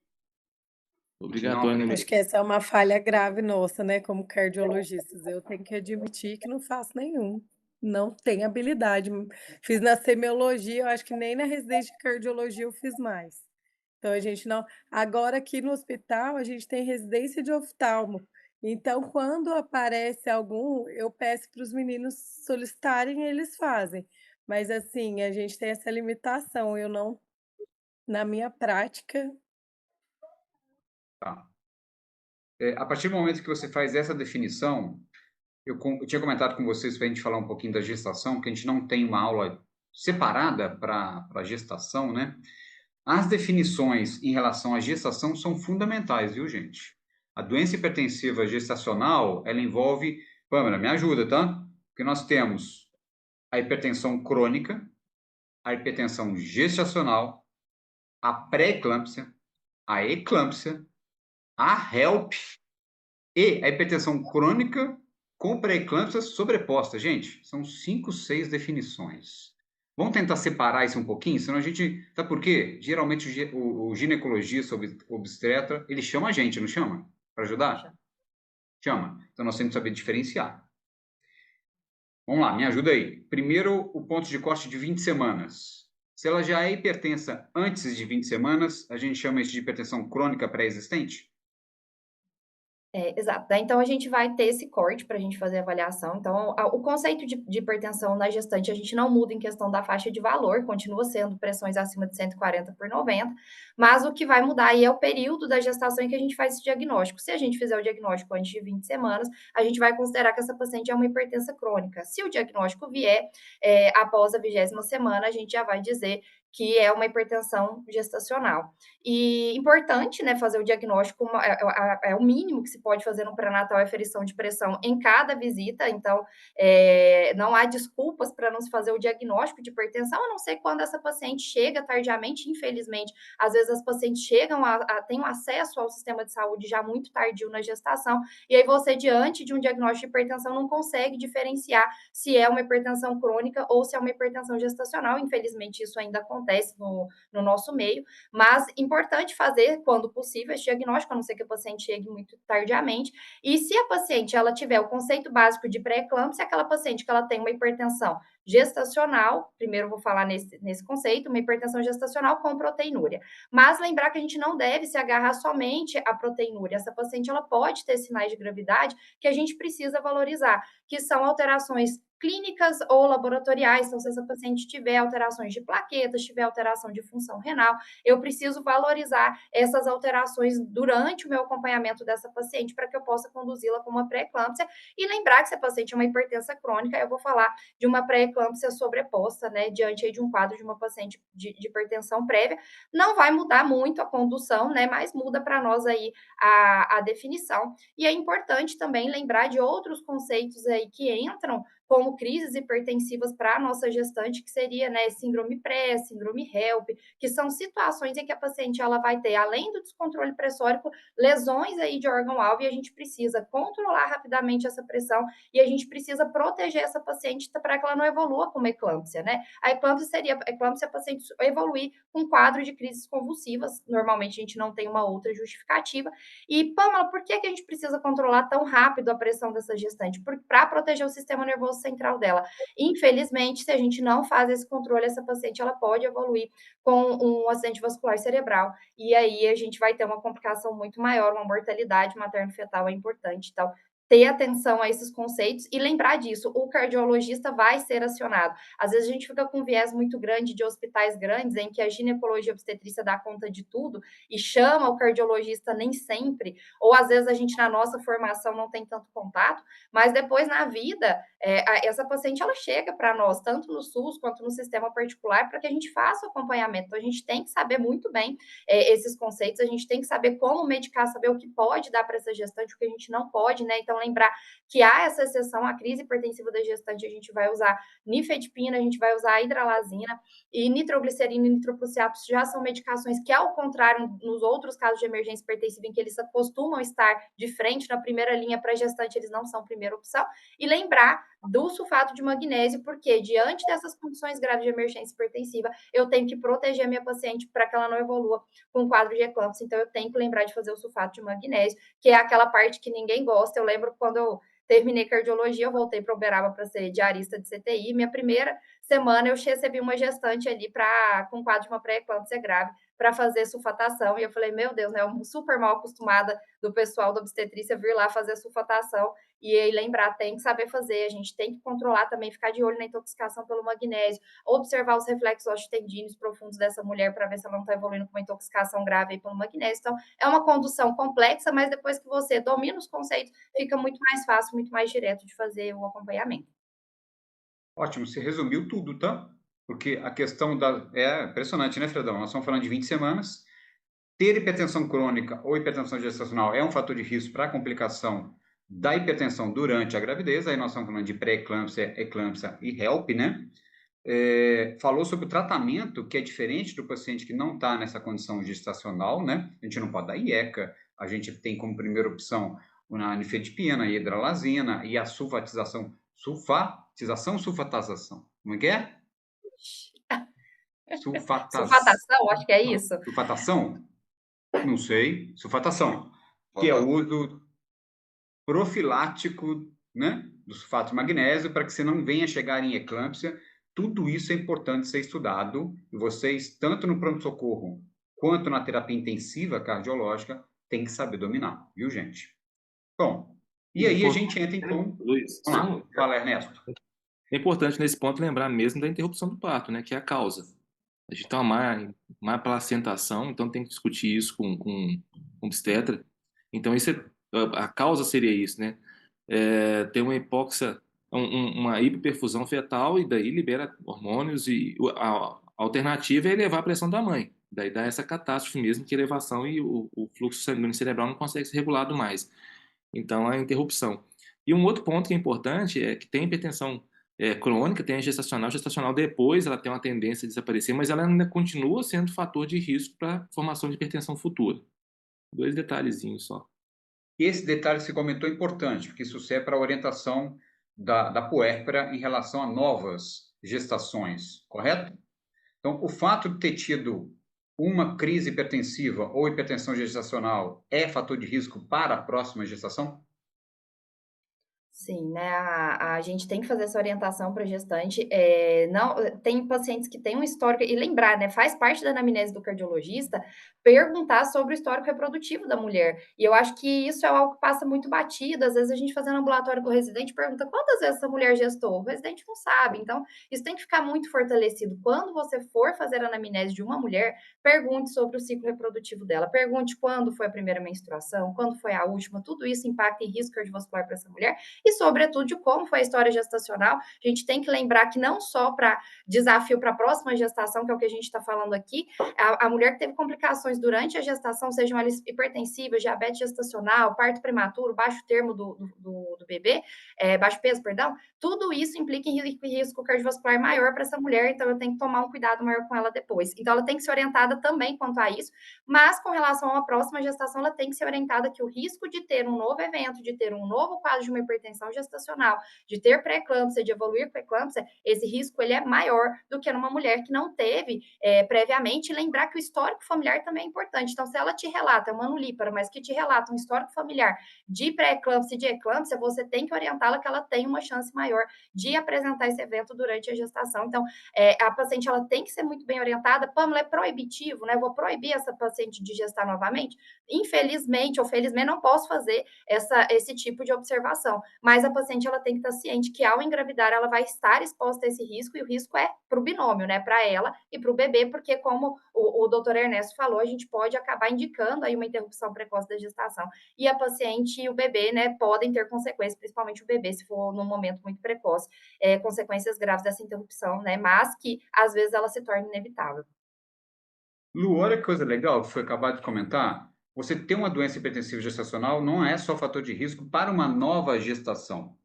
Obrigatório, né? Acho que essa é uma falha grave nossa, né, como cardiologistas. Eu tenho que admitir que não faço nenhum. Não tenho habilidade. Fiz na semiologia, eu acho que nem na residência de cardiologia eu fiz mais. Então a gente não. Agora aqui no hospital a gente tem residência de oftalmo. Então, quando aparece algum, eu peço para os meninos solicitarem e eles fazem. Mas assim, a gente tem essa limitação. Eu não, na minha prática, Tá. A partir do momento que você faz essa definição, eu tinha comentado com vocês para a gente falar um pouquinho da gestação, que a gente não tem uma aula separada para a gestação, né? As definições em relação à gestação são fundamentais, viu, gente? A doença hipertensiva gestacional, ela envolve... Pâmela, me ajuda, tá? Porque nós temos a hipertensão crônica, a hipertensão gestacional, a pré-eclâmpsia, a eclâmpsia, a HELP e a hipertensão crônica com pré-eclâmpsia sobreposta. Gente, são 5, 6 definições. Vamos tentar separar isso um pouquinho, senão a gente... Sabe por quê? Geralmente o ginecologista, obstetra, ele chama a gente, não chama? Para ajudar? Chama. Então nós temos que saber diferenciar. Vamos lá, me ajuda aí. Primeiro, o ponto de corte de 20 semanas. Se ela já é hipertensa antes de 20 semanas, a gente chama isso de hipertensão crônica pré-existente? Exato. Então, a gente vai ter esse corte para a gente fazer a avaliação. Então, o conceito de hipertensão na gestante, a gente não muda em questão da faixa de valor, continua sendo pressões acima de 140 por 90, mas o que vai mudar aí é o período da gestação em que a gente faz esse diagnóstico. Se a gente fizer o diagnóstico antes de 20 semanas, a gente vai considerar que essa paciente é uma hipertensa crônica. Se o diagnóstico vier após a 20ª semana, a gente já vai dizer que é uma hipertensão gestacional. E importante, né, fazer o diagnóstico, é o mínimo que se pode fazer no pré-natal, é aferição de pressão em cada visita, então não há desculpas para não se fazer o diagnóstico de hipertensão, a não ser quando essa paciente chega tardiamente, infelizmente, às vezes as pacientes chegam têm um acesso ao sistema de saúde já muito tardio na gestação, e aí você, diante de um diagnóstico de hipertensão, não consegue diferenciar se é uma hipertensão crônica ou se é uma hipertensão gestacional, infelizmente isso ainda acontece no nosso meio, mas importante fazer, quando possível, esse diagnóstico, a não ser que a paciente chegue muito tardiamente, e se a paciente ela tiver o conceito básico de pré-eclâmpsia, aquela paciente que ela tem uma hipertensão gestacional, primeiro eu vou falar nesse conceito, uma hipertensão gestacional com proteinúria, mas lembrar que a gente não deve se agarrar somente à proteinúria, essa paciente ela pode ter sinais de gravidade que a gente precisa valorizar, que são alterações clínicas ou laboratoriais, então se essa paciente tiver alterações de plaquetas, tiver alteração de função renal, eu preciso valorizar essas alterações durante o meu acompanhamento dessa paciente para que eu possa conduzi-la com uma pré-eclâmpsia e lembrar que se a paciente é uma hipertensa crônica, eu vou falar de uma pré-eclâmpsia sobreposta, né, diante aí de um quadro de uma paciente de hipertensão prévia, não vai mudar muito a condução, né, mas muda para nós aí a definição, e é importante também lembrar de outros conceitos aí que entram como crises hipertensivas para a nossa gestante, que seria, né, síndrome pré, síndrome HELP, que são situações em que a paciente ela vai ter, além do descontrole pressórico, lesões aí de órgão-alvo, e a gente precisa controlar rapidamente essa pressão, e a gente precisa proteger essa paciente para que ela não evolua com uma eclâmpsia, né? A eclâmpsia seria a paciente evoluir com um quadro de crises convulsivas, normalmente a gente não tem uma outra justificativa. E, Pâmela, por que a gente precisa controlar tão rápido a pressão dessa gestante? Para proteger o sistema nervoso central dela. Infelizmente, se a gente não faz esse controle, essa paciente ela pode evoluir com um acidente vascular cerebral, e aí a gente vai ter uma complicação muito maior, uma mortalidade materno-fetal é importante. Então, ter atenção a esses conceitos e lembrar disso, o cardiologista vai ser acionado. Às vezes a gente fica com um viés muito grande de hospitais grandes, em que a ginecologia obstetrícia dá conta de tudo e chama o cardiologista nem sempre, ou às vezes a gente na nossa formação não tem tanto contato, mas depois na vida, essa paciente ela chega para nós, tanto no SUS quanto no sistema particular, para que a gente faça o acompanhamento. Então a gente tem que saber muito bem esses conceitos, a gente tem que saber como medicar, saber o que pode dar para essa gestante, o que a gente não pode, né? Então lembrar que há essa exceção à crise hipertensiva da gestante, a gente vai usar nifedipina, a gente vai usar hidralazina, e nitroglicerina e nitroprusiato já são medicações que, ao contrário, nos outros casos de emergência hipertensiva, em que eles costumam estar de frente na primeira linha para gestante, eles não são primeira opção. E lembrar do sulfato de magnésio, porque diante dessas condições graves de emergência hipertensiva, eu tenho que proteger a minha paciente para que ela não evolua com um quadro de eclâmpsia. Então, eu tenho que lembrar de fazer o sulfato de magnésio, que é aquela parte que ninguém gosta. Eu lembro quando eu terminei cardiologia, eu voltei para Uberaba para ser diarista de CTI. Minha primeira semana eu recebi uma gestante ali com quadro de uma pré-eclâmpsia grave para fazer sulfatação. E eu falei, meu Deus, né? Eu super mal acostumada do pessoal da obstetrícia vir lá fazer sulfatação. E aí lembrar, tem que saber fazer, a gente tem que controlar também, ficar de olho na intoxicação pelo magnésio, observar os reflexos osteotendinos profundos dessa mulher para ver se ela não está evoluindo com uma intoxicação grave aí pelo magnésio. Então, é uma condução complexa, mas depois que você domina os conceitos, fica muito mais fácil, muito mais direto de fazer o acompanhamento. Ótimo, você resumiu tudo, tá? Porque a questão é impressionante, né, Fredão? Nós estamos falando de 20 semanas. Ter hipertensão crônica ou hipertensão gestacional é um fator de risco para complicação da hipertensão durante a gravidez. Aí nós estamos falando de pré-eclâmpsia, eclâmpsia e HELP, né? Falou sobre o tratamento, que é diferente do paciente que não está nessa condição gestacional, né? A gente não pode dar IECA, a gente tem como primeira opção a nifedipina, a hidralazina e a sulfatização. Sulfatação. Como é que é? Sulfatação, acho que é isso. Sulfatação? Não sei. Sulfatação, que é o uso profilático, né, do sulfato de magnésio para que você não venha chegar em eclâmpsia. Tudo isso é importante ser estudado. E vocês, tanto no pronto-socorro quanto na terapia intensiva cardiológica, têm que saber dominar, viu, gente? Bom, e aí a gente entra, então... Luiz, Vamos lá, fala, Ernesto. É importante nesse ponto lembrar mesmo da interrupção do parto, né, que é a causa. A gente tem uma má placentação, então tem que discutir isso com o obstetra. Então, a causa seria isso, né? Ter uma hipóxia, uma hiperperfusão fetal, e daí libera hormônios, e a alternativa é elevar a pressão da mãe. Daí dá essa catástrofe mesmo, que é elevação, e o fluxo sanguíneo cerebral não consegue ser regulado mais. Então, a interrupção. E um outro ponto que é importante é que tem hipertensão crônica, tem a gestacional depois ela tem uma tendência a desaparecer, mas ela ainda continua sendo fator de risco para formação de hipertensão futura. 2 detalhezinhos só. Esse detalhe que você comentou é importante, porque isso serve para a orientação da puérpera em relação a novas gestações, correto? Então, o fato de ter tido uma crise hipertensiva ou hipertensão gestacional é fator de risco para a próxima gestação? Sim, né, a gente tem que fazer essa orientação para gestante, não tem pacientes que têm um histórico e lembrar, né, faz parte da anamnese do cardiologista perguntar sobre o histórico reprodutivo da mulher, e eu acho que isso é algo que passa muito batido, às vezes a gente fazendo ambulatório com o residente pergunta: "Quantas vezes essa mulher gestou?" O residente não sabe, então isso tem que ficar muito fortalecido. Quando você for fazer a anamnese de uma mulher, pergunte sobre o ciclo reprodutivo dela, pergunte quando foi a primeira menstruação, quando foi a última, tudo isso impacta em risco cardiovascular para essa mulher, e, sobretudo, de como foi a história gestacional. A gente tem que lembrar que não só para desafio para a próxima gestação, que é o que a gente está falando aqui, a mulher que teve complicações durante a gestação, sejam elas hipertensivas, diabetes gestacional, parto prematuro, baixo termo do bebê, baixo peso, perdão, tudo isso implica em risco cardiovascular maior para essa mulher, então eu tenho que tomar um cuidado maior com ela depois. Então, ela tem que ser orientada também quanto a isso, mas com relação a uma próxima gestação, ela tem que ser orientada que o risco de ter um novo evento, de ter um novo quadro de uma hipertensão gestacional, de ter pré-eclâmpsia, de evoluir com eclâmpsia, esse risco ele é maior do que numa mulher que não teve previamente. Lembrar que o histórico familiar também é importante. Então, se ela te relata, é uma anulípara, mas que te relata um histórico familiar de pré-eclâmpsia e de eclâmpsia, você tem que orientá-la que ela tem uma chance maior de apresentar esse evento durante a gestação. Então, a paciente ela tem que ser muito bem orientada. Pamela, é proibitivo, né? Eu vou proibir essa paciente de gestar novamente? Infelizmente ou felizmente, não posso fazer esse tipo de observação. Mas a paciente ela tem que estar ciente que ao engravidar ela vai estar exposta a esse risco, e o risco é para o binômio, né, para ela e para o bebê, porque como o doutor Ernesto falou, a gente pode acabar indicando aí uma interrupção precoce da gestação, e a paciente e o bebê, né, podem ter consequências, principalmente o bebê, se for num momento muito precoce, consequências graves dessa interrupção, né, mas que às vezes ela se torna inevitável. Lu, olha que coisa legal que foi acabado de comentar. você ter uma doença hipertensiva gestacional não é só fator de risco para uma nova gestação.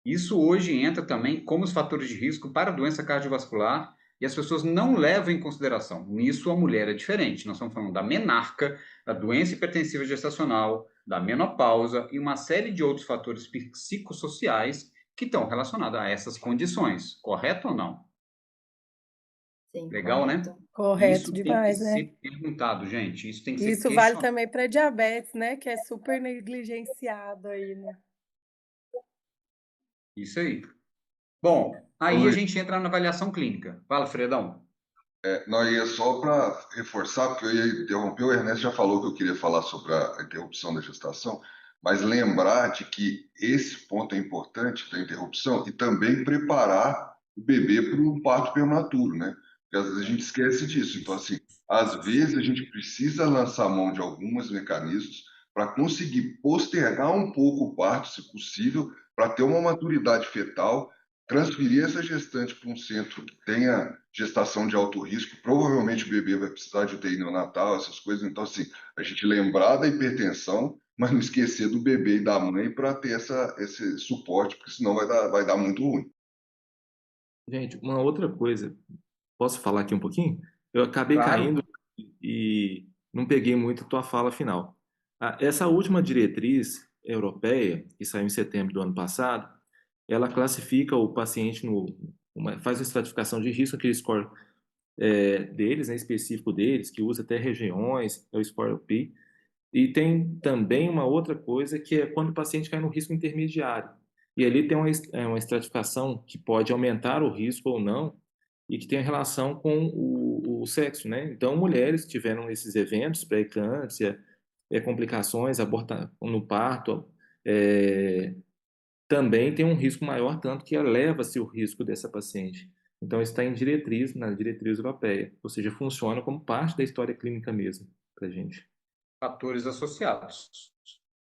Isso hoje entra também como os fatores de risco para a doença cardiovascular e as pessoas não levam em consideração. Nisso a mulher é diferente. Nós estamos falando da menarca, da doença hipertensiva gestacional, da menopausa e uma série de outros fatores psicossociais que estão relacionados a essas condições. Correto ou não? Sim, Legal, né? correto. Correto Isso tem que demais, né? ser perguntado, gente. Isso tem que ser Isso vale questionado. também para diabetes, né? Que é super negligenciado aí, né? Isso aí. Bom, Ô, aí a Luiz, gente entra na avaliação clínica. Fala, Fredão. não, ia só para reforçar, porque eu ia interromper, o Ernesto já falou que eu queria falar sobre a interrupção da gestação, mas lembrar de que esse ponto é importante da interrupção e também preparar o bebê para um parto prematuro, né? Porque às vezes a gente esquece disso. Então, assim, às vezes a gente precisa lançar mão de alguns mecanismos para conseguir postergar um pouco o parto, se possível, para ter uma maturidade fetal, transferir essa gestante para um centro que tenha gestação de alto risco, provavelmente o bebê vai precisar de UTI neonatal, essas coisas. Então, assim, a gente lembrar da hipertensão, mas não esquecer do bebê e da mãe para ter esse suporte, porque senão vai dar muito ruim. Gente, uma outra coisa, posso falar aqui um pouquinho? Eu acabei Claro. caindo e não peguei muito a tua fala final. Essa última diretriz europeia, que saiu em setembro do ano passado, ela classifica o paciente faz uma estratificação de risco, aquele score deles, né, específico deles, que usa até regiões, é o score P. E tem também uma outra coisa que é quando o paciente cai no risco intermediário. E ali tem uma estratificação que pode aumentar o risco ou não, e que tem relação com o sexo, né? Então, mulheres que tiveram esses eventos, pré-eclâmpsia, complicações, no parto, é, também tem um risco maior, tanto que eleva-se o risco dessa paciente. Então, está na diretriz europeia, ou seja, funciona como parte da história clínica mesmo, para a gente. Fatores associados.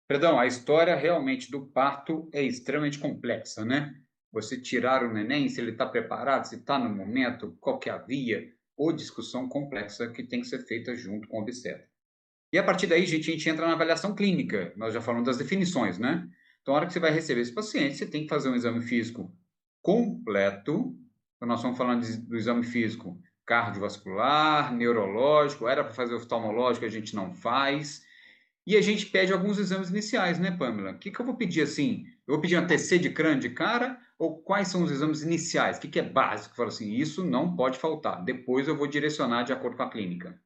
Perdão, a história realmente do parto é extremamente complexa, né? Você tirar o neném, se ele está preparado, se está no momento, qual que é a via, ou discussão complexa que tem que ser feita junto com o obstetra. E a partir daí, gente, a gente entra na avaliação clínica. Nós já falamos das definições, né? Então, a hora que você vai receber esse paciente, você tem que fazer um exame físico completo. Então, nós estamos falando do exame físico cardiovascular, neurológico, era para fazer oftalmológico, a gente não faz. E a gente pede alguns exames iniciais, né, Pamela? O que eu vou pedir assim? Eu vou pedir uma TC de crânio de cara? Ou quais são os exames iniciais? O que é básico? Fala assim, isso não pode faltar. Depois eu vou direcionar de acordo com a clínica.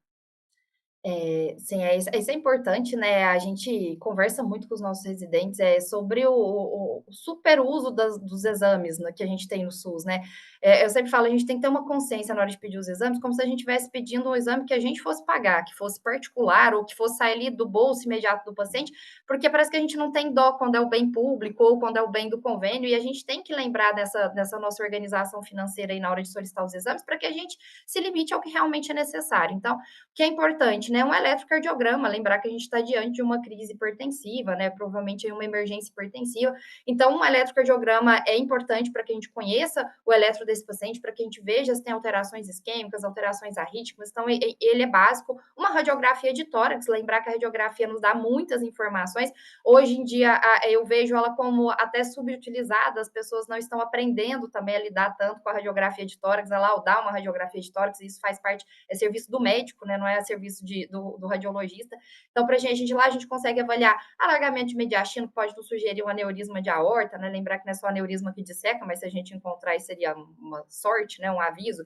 Sim, isso é importante, né? A gente conversa muito com os nossos residentes sobre o super uso dos exames, né, que a gente tem no SUS, né? Eu sempre falo, a gente tem que ter uma consciência na hora de pedir os exames, como se a gente estivesse pedindo um exame que a gente fosse pagar, que fosse particular, ou que fosse sair ali do bolso imediato do paciente, porque parece que a gente não tem dó quando é o bem público ou quando é o bem do convênio, e a gente tem que lembrar dessa nossa organização financeira aí na hora de solicitar os exames, para que a gente se limite ao que realmente é necessário. Então, que é importante, né? Um eletrocardiograma, lembrar que a gente está diante de uma crise hipertensiva, né? Provavelmente uma emergência hipertensiva. Então, um eletrocardiograma é importante para que a gente conheça o eletro desse paciente, para que a gente veja se tem alterações isquêmicas, alterações arrítmicas. Então, ele é básico. Uma radiografia de tórax, lembrar que a radiografia nos dá muitas informações. Hoje em dia, eu vejo ela como até subutilizada, as pessoas não estão aprendendo também a lidar tanto com a radiografia de tórax, a laudar uma radiografia de tórax, e isso faz parte, é serviço do médico, né? Não é serviço do radiologista. Então, para a gente lá, a gente consegue avaliar alargamento de mediastino, que pode nos sugerir um aneurisma de aorta, né? Lembrar que não é só aneurisma que disseca, mas se a gente encontrar, isso seria uma sorte, né? Um aviso.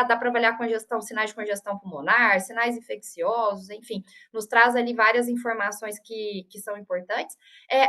Dá para avaliar congestão, sinais de congestão pulmonar, sinais infecciosos, enfim, nos traz ali várias informações que são importantes.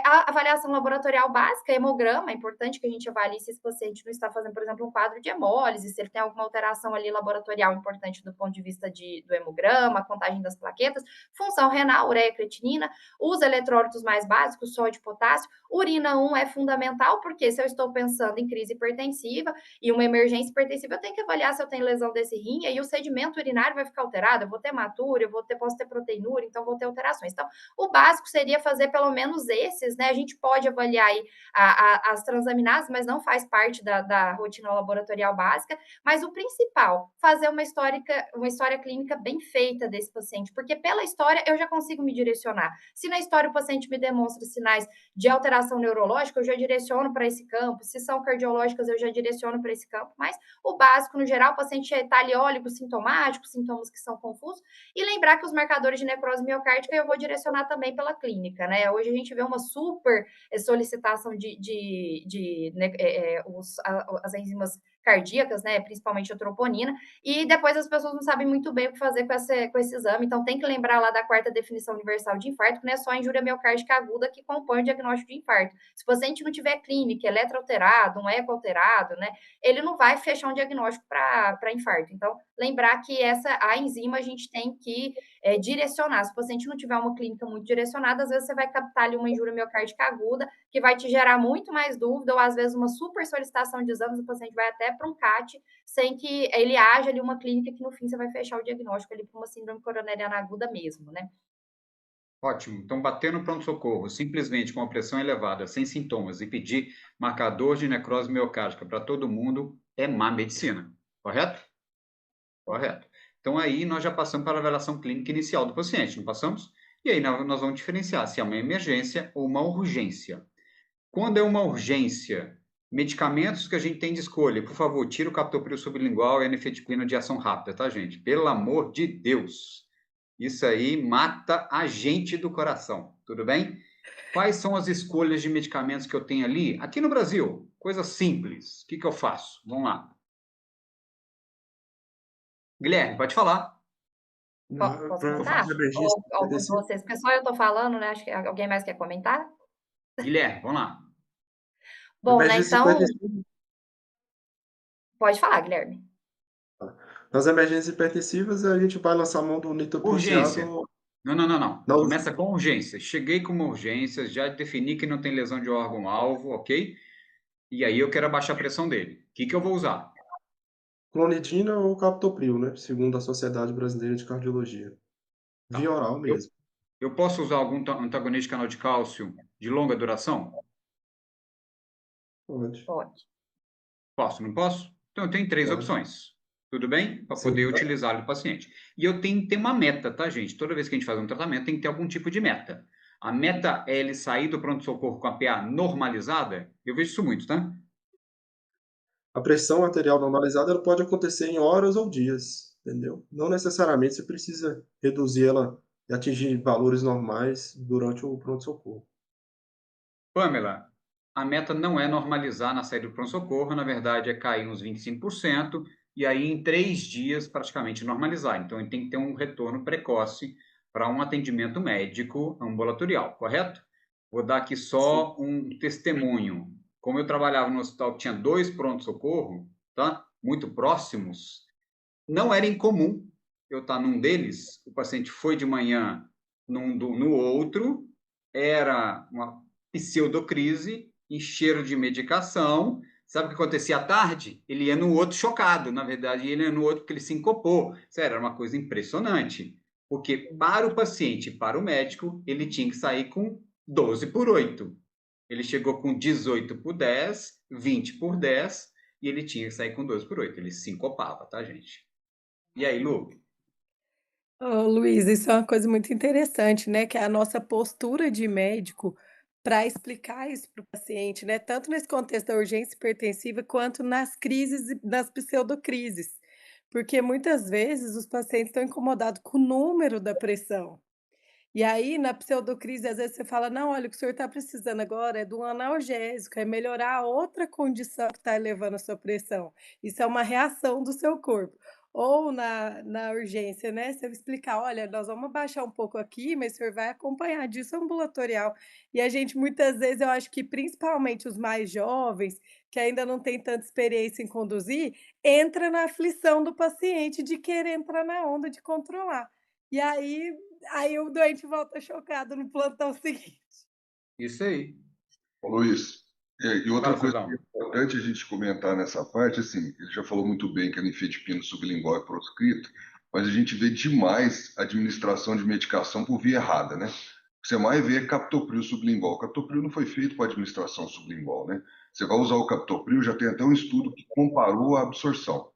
A avaliação laboratorial básica, hemograma, é importante que a gente avalie se esse paciente não está fazendo, por exemplo, um quadro de hemólise, se ele tem alguma alteração ali laboratorial importante do ponto de vista do hemograma, contagem das plaquetas, função renal, ureia, creatinina, os eletrólitos mais básicos, sódio e potássio. Urina 1 é fundamental, porque se eu estou pensando em crise hipertensiva e uma emergência hipertensiva, eu tenho que avaliar se eu tenho lesão desse rim, e aí o sedimento urinário vai ficar alterado, eu vou ter hematúria, posso ter proteinúria, então vou ter alterações. Então, o básico seria fazer pelo menos esses, né? A gente pode avaliar aí as transaminases, mas não faz parte da rotina laboratorial básica. Mas o principal, fazer uma história clínica bem feita, clínica desse paciente, porque pela história eu já consigo me direcionar. Se na história o paciente me demonstra sinais de alteração neurológica, eu já direciono para esse campo. Se são cardiológicas, eu já direciono para esse campo. Mas o básico, no geral, o paciente é taliólico, sintomático, sintomas que são confusos. E lembrar que os marcadores de necrose miocárdica eu vou direcionar também pela clínica, né? Hoje a gente vê uma super solicitação as enzimas cardíacas, né, principalmente a troponina, e depois as pessoas não sabem muito bem o que fazer com esse exame, então tem que lembrar lá da 4ª definição universal de infarto, que não é só a injúria miocárdica aguda que compõe o diagnóstico de infarto. Se o paciente não tiver clínica, eletroalterado, um eco alterado, né, ele não vai fechar um diagnóstico para infarto. Então, lembrar que a enzima a gente tem que direcionar. Se o paciente não tiver uma clínica muito direcionada, às vezes você vai captar ali uma injúria miocárdica aguda, que vai te gerar muito mais dúvida, ou às vezes uma super solicitação de exames, o paciente vai até para um CAT, sem que ele haja ali uma clínica que no fim você vai fechar o diagnóstico ali para uma síndrome coronariana aguda mesmo, né? Ótimo. Então, bater no pronto-socorro simplesmente com a pressão elevada, sem sintomas, e pedir marcador de necrose miocárdica para todo mundo é má medicina, correto? Correto. Então, aí nós já passamos para a avaliação clínica inicial do paciente, não passamos? E aí nós vamos diferenciar se é uma emergência ou uma urgência. Quando é uma urgência, medicamentos que a gente tem de escolha, por favor, tira o captopril sublingual e a nifedipina de ação rápida, tá, gente? Pelo amor de Deus. Isso aí mata a gente do coração, tudo bem? Quais são as escolhas de medicamentos que eu tenho ali? Aqui no Brasil, coisa simples. O que eu faço? Vamos lá. Guilherme, pode falar. Posso comentar? Ou algum de vocês? Porque só eu estou falando, né? Acho que alguém mais quer comentar? Guilherme, vamos lá. Bom, né, então... Pode falar, Guilherme. Nas emergências hipertensivas, a gente vai lançar a mão do nitroprusiado. Urgência. Não. Começa com urgência. Cheguei com uma urgência, já defini que não tem lesão de órgão-alvo, ok? E aí eu quero abaixar a pressão dele. O que eu vou usar? Clonidina ou captopril, né? Segundo a Sociedade Brasileira de Cardiologia. Via oral mesmo. Eu posso usar algum antagonista de canal de cálcio de longa duração? Pode. Posso, não posso? Então eu tenho 3 opções. Tudo bem? Para poder utilizar no paciente. E eu tenho que ter uma meta, tá, gente? Toda vez que a gente faz um tratamento, tem que ter algum tipo de meta. A meta é ele sair do pronto-socorro com a PA normalizada? Eu vejo isso muito, tá? A pressão arterial normalizada ela pode acontecer em horas ou dias, entendeu? Não necessariamente você precisa reduzir ela e atingir valores normais durante o pronto-socorro. Pamela, a meta não é normalizar na saída do pronto-socorro, na verdade é cair uns 25%, e aí em 3 dias praticamente normalizar. Então, ele tem que ter um retorno precoce para um atendimento médico ambulatorial, correto? Vou dar aqui só um testemunho. Como eu trabalhava no hospital que tinha 2 pronto-socorro, tá? Muito próximos, não era incomum eu estar num deles, o paciente foi de manhã no outro, era uma pseudocrise e cheiro de medicação. Sabe o que acontecia à tarde? Ele ia no outro chocado. Na verdade, ele ia no outro porque ele sincopou. Sério, era uma coisa impressionante. Porque para o paciente e para o médico, ele tinha que sair com 12 por 8. Ele chegou com 18 por 10, 20 por 10, e ele tinha que sair com 12 por 8. Ele sincopava, tá, gente? E aí, Lu? Luiz, isso é uma coisa muito interessante, né? Que é a nossa postura de médico para explicar isso para o paciente, né? Tanto nesse contexto da urgência hipertensiva, quanto nas crises e nas pseudocrises. Porque muitas vezes os pacientes estão incomodados com o número da pressão. E aí, na pseudocrise, às vezes você fala: não, olha, o que o senhor está precisando agora é de um analgésico, é melhorar a outra condição que está elevando a sua pressão. Isso é uma reação do seu corpo. Ou na urgência, né? Você vai explicar: olha, nós vamos abaixar um pouco aqui, mas o senhor vai acompanhar disso ambulatorial. E a gente, muitas vezes, eu acho que principalmente os mais jovens, que ainda não têm tanta experiência em conduzir, entra na aflição do paciente de querer entrar na onda de controlar. E aí o doente volta chocado no plantão seguinte. Isso aí. Ô, Luiz, e outra coisa que é importante a gente comentar nessa parte, assim, ele já falou muito bem que a nifedipina sublingual é proscrita, mas a gente vê demais administração de medicação por via errada, né? O que você mais vê é captopril sublingual. O captopril não foi feito para administração sublingual, né? Você vai usar o captopril, já tem até um estudo que comparou a absorção.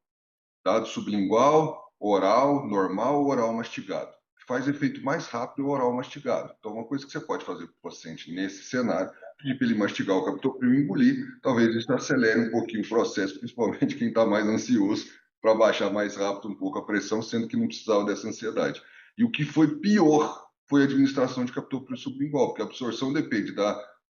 Dado sublingual, oral normal ou oral mastigado. Faz efeito mais rápido o oral mastigado. Então, uma coisa que você pode fazer para o paciente nesse cenário, pedir para ele mastigar o captopril e engolir, talvez isso acelere um pouquinho o processo, principalmente quem está mais ansioso, para baixar mais rápido um pouco a pressão, sendo que não precisava dessa ansiedade. E o que foi pior foi a administração de captopril sublingual, porque a absorção depende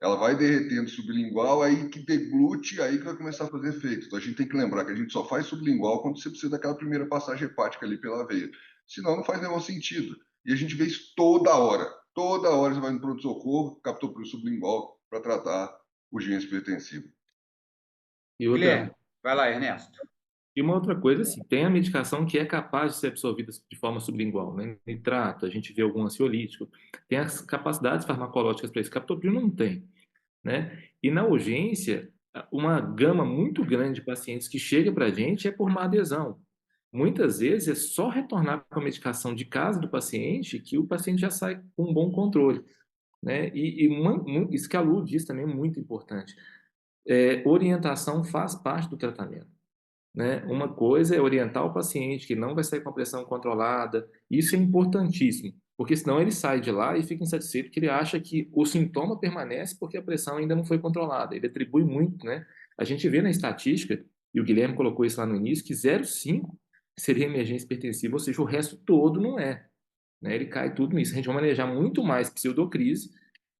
ela vai derretendo sublingual, aí que deglute, aí que vai começar a fazer efeito. Então a gente tem que lembrar que a gente só faz sublingual quando você precisa daquela primeira passagem hepática ali pela veia. Senão não faz nenhum sentido. E a gente vê isso toda hora. Toda hora você vai no pronto-socorro, captopril sublingual para tratar urgência hipertensiva. E outra, Guilherme, vai lá, Ernesto. e uma outra coisa, assim, tem a medicação que é capaz de ser absorvida de forma sublingual, né? Nitrato, a gente vê algum ansiolítico, tem as capacidades farmacológicas para isso. Captopril não tem, né? E na urgência, uma gama muito grande de pacientes que chega para a gente é por má adesão. Muitas vezes é só retornar com a medicação de casa do paciente que o paciente já sai com um bom controle, né? Isso que a Lu diz também é muito importante. Orientação faz parte do tratamento, né? Uma coisa é orientar o paciente que não vai sair com a pressão controlada. Isso é importantíssimo, porque senão ele sai de lá e fica insatisfeito, porque ele acha que o sintoma permanece porque a pressão ainda não foi controlada. Ele atribui muito, né? A gente vê na estatística, e o Guilherme colocou isso lá no início, que 0,5 seria emergência hipertensiva, ou seja, o resto todo não é, né? Ele cai tudo nisso. A gente vai manejar muito mais pseudocrise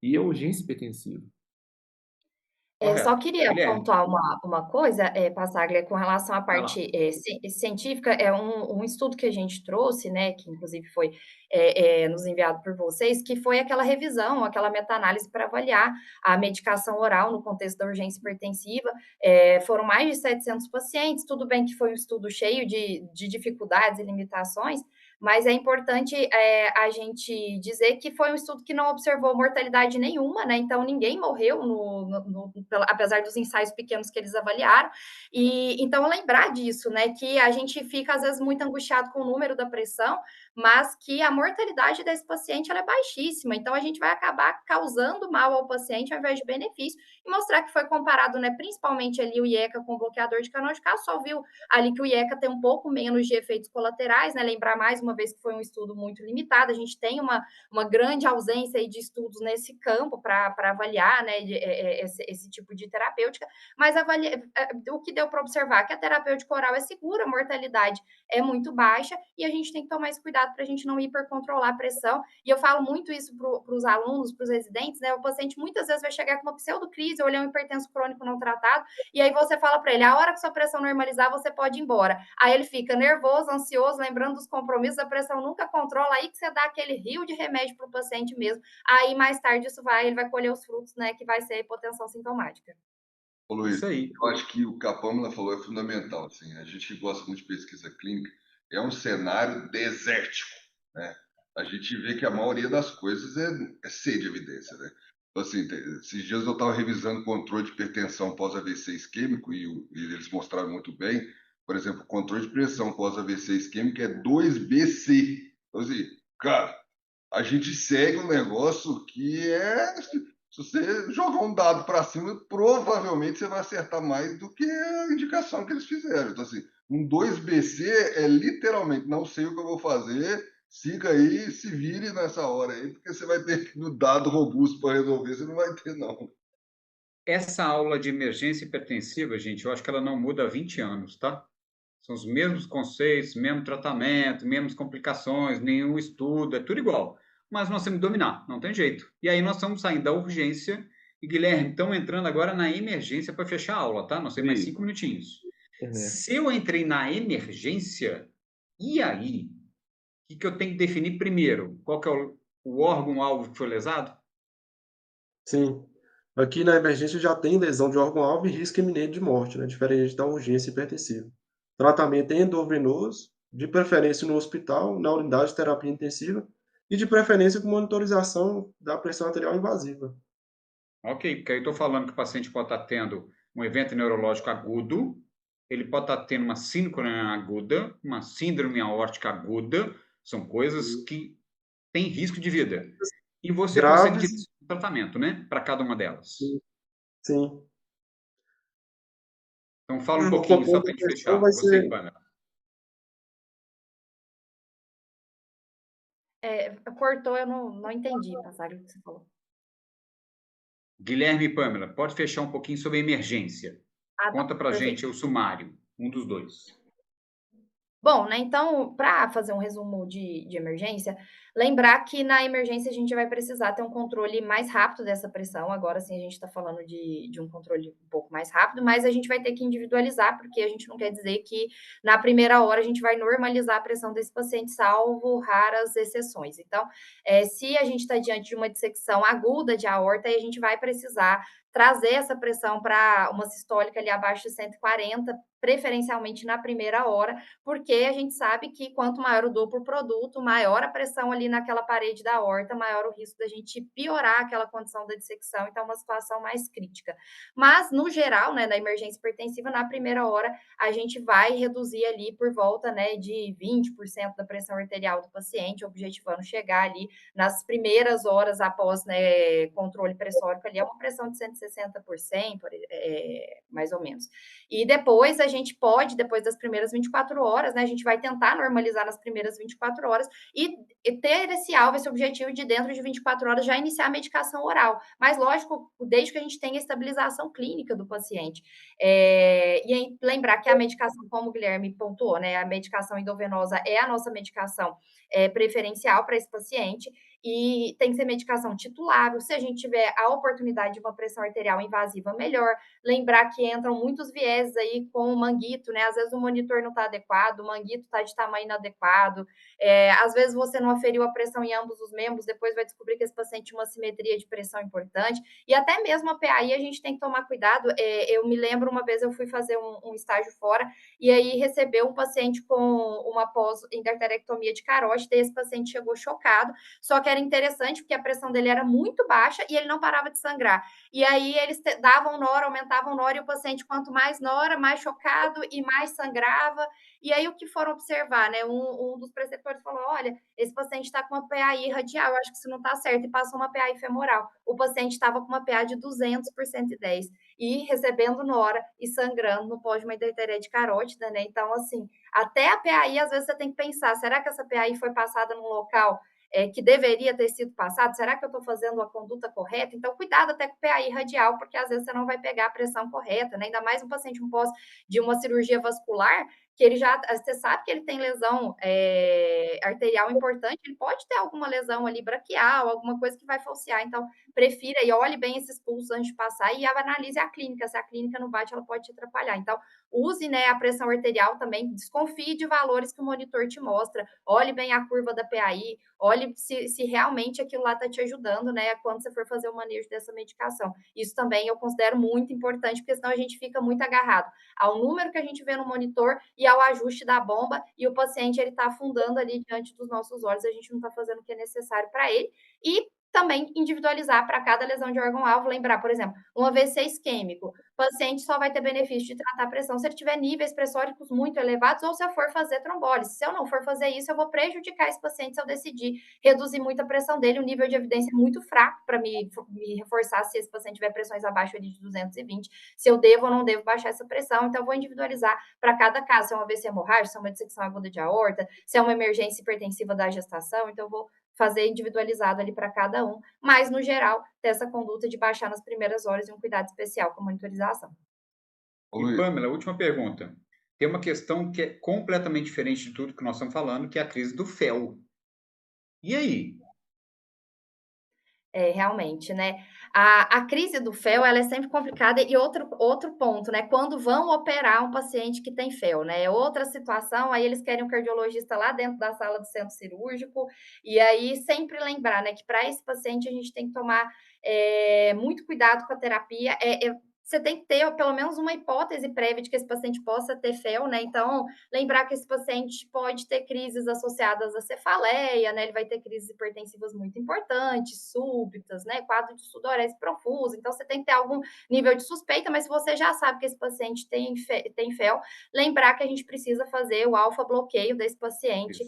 e a urgência hipertensiva. Só Correto. queria Guilherme, pontuar uma coisa, Passaglia, com relação à vai lá. parte científica, é um estudo que a gente trouxe, né, que inclusive foi nos enviado por vocês, que foi aquela revisão, aquela meta-análise para avaliar a medicação oral no contexto da urgência hipertensiva. Foram mais de 700 pacientes, tudo bem que foi um estudo cheio de dificuldades e limitações, mas é importante a gente dizer que foi um estudo que não observou mortalidade nenhuma, né? Então ninguém morreu apesar dos ensaios pequenos que eles avaliaram. E então lembrar disso, né? Que a gente fica às vezes muito angustiado com o número da pressão, mas que a mortalidade desse paciente ela é baixíssima. Então a gente vai acabar causando mal ao paciente ao invés de benefício e mostrar que foi comparado, né? Principalmente ali o IECA com o bloqueador de canal de cálcio, só viu ali que o IECA tem um pouco menos de efeitos colaterais, né? Lembrar mais uma vez que foi um estudo muito limitado, a gente tem uma grande ausência aí de estudos nesse campo para avaliar, né, esse tipo de terapêutica, mas o que deu para observar que a terapêutica oral é segura, a mortalidade é muito baixa e a gente tem que tomar esse cuidado para a gente não hipercontrolar a pressão. E eu falo muito isso para os alunos, para os residentes, né? O paciente muitas vezes vai chegar com uma pseudocrise ou ele é um hipertenso crônico não tratado, e aí você fala para ele, a hora que sua pressão normalizar, você pode ir embora. Aí ele fica nervoso, ansioso, lembrando dos compromissos, a pressão nunca controla, aí que você dá aquele rio de remédio para o paciente mesmo. Aí mais tarde ele vai colher os frutos, né, que vai ser a hipotensão sintomática. Ô, Luiz, Isso aí. eu acho que o que a Pâmela falou é fundamental. Assim, a gente gosta muito de pesquisa clínica, é um cenário desértico, né? A gente vê que a maioria das coisas é sede de evidência, né? Então, assim, esses dias eu estava revisando o controle de hipertensão pós-AVC isquêmico e eles mostraram muito bem. Por exemplo, o controle de pressão pós-AVC isquêmico é 2BC. Então, assim, cara, a gente segue um negócio que se você jogar um dado para cima, provavelmente você vai acertar mais do que a indicação que eles fizeram. Então, assim, um 2BC é literalmente, não sei o que eu vou fazer, siga aí, se vire nessa hora aí, porque você vai ter um dado robusto para resolver, você não vai ter, não. Essa aula de emergência hipertensiva, gente, eu acho que ela não muda há 20 anos, tá? São os mesmos conceitos, mesmo tratamento, mesmas complicações, nenhum estudo, é tudo igual. Mas nós temos que dominar, não tem jeito. E aí nós estamos saindo da urgência e, Guilherme, estamos entrando agora na emergência para fechar a aula, tá? Nós temos mais 5 minutinhos. Se eu entrei na emergência, e aí? O que eu tenho que definir primeiro? Qual que é o órgão-alvo que foi lesado? Sim. Aqui na emergência já tem lesão de órgão-alvo e risco iminente de morte, né? Diferente da urgência hipertensiva. Tratamento endovenoso, de preferência no hospital, na unidade de terapia intensiva e de preferência com monitorização da pressão arterial invasiva. Ok, porque aí eu estou falando que o paciente pode estar tendo um evento neurológico agudo, ele pode estar tendo uma síndrome aguda, uma síndrome aórtica aguda, são coisas que têm risco de vida. E você consegue Graves, direcionar o tratamento, né? Para cada uma delas. sim. Então fala um O pouquinho, só controle para a da gente pressão fechar. vai Você, ser Pamela. Cortou, eu não entendi, Passagarda, o que você falou. Guilherme e Pamela, pode fechar um pouquinho sobre a emergência. Ah, tá. Conta pra Perfeito. gente o sumário, um dos dois. Bom, né, então, para fazer um resumo de emergência, lembrar que na emergência a gente vai precisar ter um controle mais rápido dessa pressão. Agora sim, a gente está falando de um controle um pouco mais rápido, mas a gente vai ter que individualizar, porque a gente não quer dizer que na primeira hora a gente vai normalizar a pressão desse paciente, salvo raras exceções. Então, se a gente está diante de uma dissecção aguda de aorta, aí a gente vai precisar trazer essa pressão para uma sistólica ali abaixo de 140, preferencialmente na primeira hora, porque a gente sabe que quanto maior o duplo produto, maior a pressão ali naquela parede da aorta, maior o risco da gente piorar aquela condição da dissecção, então é uma situação mais crítica. Mas, no geral, né, na emergência hipertensiva, na primeira hora, a gente vai reduzir ali por volta, né, de 20% da pressão arterial do paciente, objetivando chegar ali nas primeiras horas após, né, controle pressórico ali, é uma pressão de 160%, mais ou menos. E depois a gente pode, depois das primeiras 24 horas, né, a gente vai tentar normalizar nas primeiras 24 horas e ter esse alvo, esse objetivo de dentro de 24 horas já iniciar a medicação oral. Mas, lógico, desde que a gente tenha a estabilização clínica do paciente. E lembrar que a medicação, como o Guilherme pontuou, né, a medicação endovenosa é a nossa medicação preferencial para esse paciente e tem que ser medicação titulável. Se a gente tiver a oportunidade de uma pressão arterial invasiva, melhor. Lembrar que entram muitos vieses aí com o manguito, né? Às vezes o monitor não está adequado, o manguito está de tamanho inadequado. Às vezes você não aferiu a pressão em ambos os membros, depois vai descobrir que esse paciente tinha uma simetria de pressão importante. E até mesmo a PAI a gente tem que tomar cuidado. Eu me lembro uma vez eu fui fazer um estágio fora e aí recebeu um paciente com uma pós-endarterectomia de carótida e esse paciente chegou chocado, só que era interessante porque a pressão dele era muito baixa e ele não parava de sangrar. E aí eles davam nora, aumentavam nora, e o paciente, quanto mais nora, mais chocado e mais sangrava. E aí o que foram observar, né? Um dos preceptores falou: olha, esse paciente está com uma PAI radial, eu acho que isso não está certo, e passou uma PAI femoral. O paciente estava com uma PA de 200 por 110 e recebendo nora e sangrando no pós de uma endarterectomia de carótida, né? Então, assim, até a PAI, às vezes você tem que pensar, será que essa PAI foi passada num local que deveria ter sido passado? Será que eu estou fazendo a conduta correta? Então, cuidado até com o PAI radial, porque às vezes você não vai pegar a pressão correta, né? Ainda mais um paciente pós de uma cirurgia vascular, que ele já, você sabe que ele tem lesão arterial importante, ele pode ter alguma lesão ali braquial, alguma coisa que vai falsear. Então, prefira e olhe bem esses pulsos antes de passar e analise a clínica. Se a clínica não bate, ela pode te atrapalhar. Então, use, né, a pressão arterial também, desconfie de valores que o monitor te mostra, olhe bem a curva da PAI, olhe se realmente aquilo lá está te ajudando, né, quando você for fazer o manejo dessa medicação. Isso também eu considero muito importante, porque senão a gente fica muito agarrado ao número que a gente vê no monitor e ao ajuste da bomba, e o paciente ele está afundando ali diante dos nossos olhos, a gente não está fazendo o que é necessário para ele. E também individualizar para cada lesão de órgão-alvo, lembrar, por exemplo, um AVC isquêmico, o paciente só vai ter benefício de tratar a pressão se ele tiver níveis pressóricos muito elevados ou se eu for fazer trombólise. Se eu não for fazer isso, eu vou prejudicar esse paciente se eu decidir reduzir muito a pressão dele, o nível de evidência é muito fraco para me reforçar se esse paciente tiver pressões abaixo de 220, se eu devo ou não devo baixar essa pressão, então eu vou individualizar para cada caso, se é um AVC hemorrágico, se é uma dissecção aguda de aorta, se é uma emergência hipertensiva da gestação, então eu vou fazer individualizado ali para cada um, mas no geral, ter essa conduta de baixar nas primeiras horas e um cuidado especial com a monitorização. E Pamela, última pergunta. Tem uma questão que é completamente diferente de tudo que nós estamos falando, que é a crise do FEL. E aí? Realmente, né? A crise do FEL, ela é sempre complicada. E outro ponto, né? Quando vão operar um paciente que tem FEL, né? É outra situação, aí eles querem um cardiologista lá dentro da sala do centro cirúrgico. E aí, sempre lembrar, né? Que para esse paciente a gente tem que tomar muito cuidado com a terapia. Você tem que ter pelo menos uma hipótese prévia de que esse paciente possa ter FEL, né? Então, lembrar que esse paciente pode ter crises associadas à cefaleia, né? Ele vai ter crises hipertensivas muito importantes, súbitas, né? Quadro de sudorese profuso. Então, você tem que ter algum nível de suspeita, mas se você já sabe que esse paciente tem FEL, lembrar que a gente precisa fazer o alfa-bloqueio desse paciente.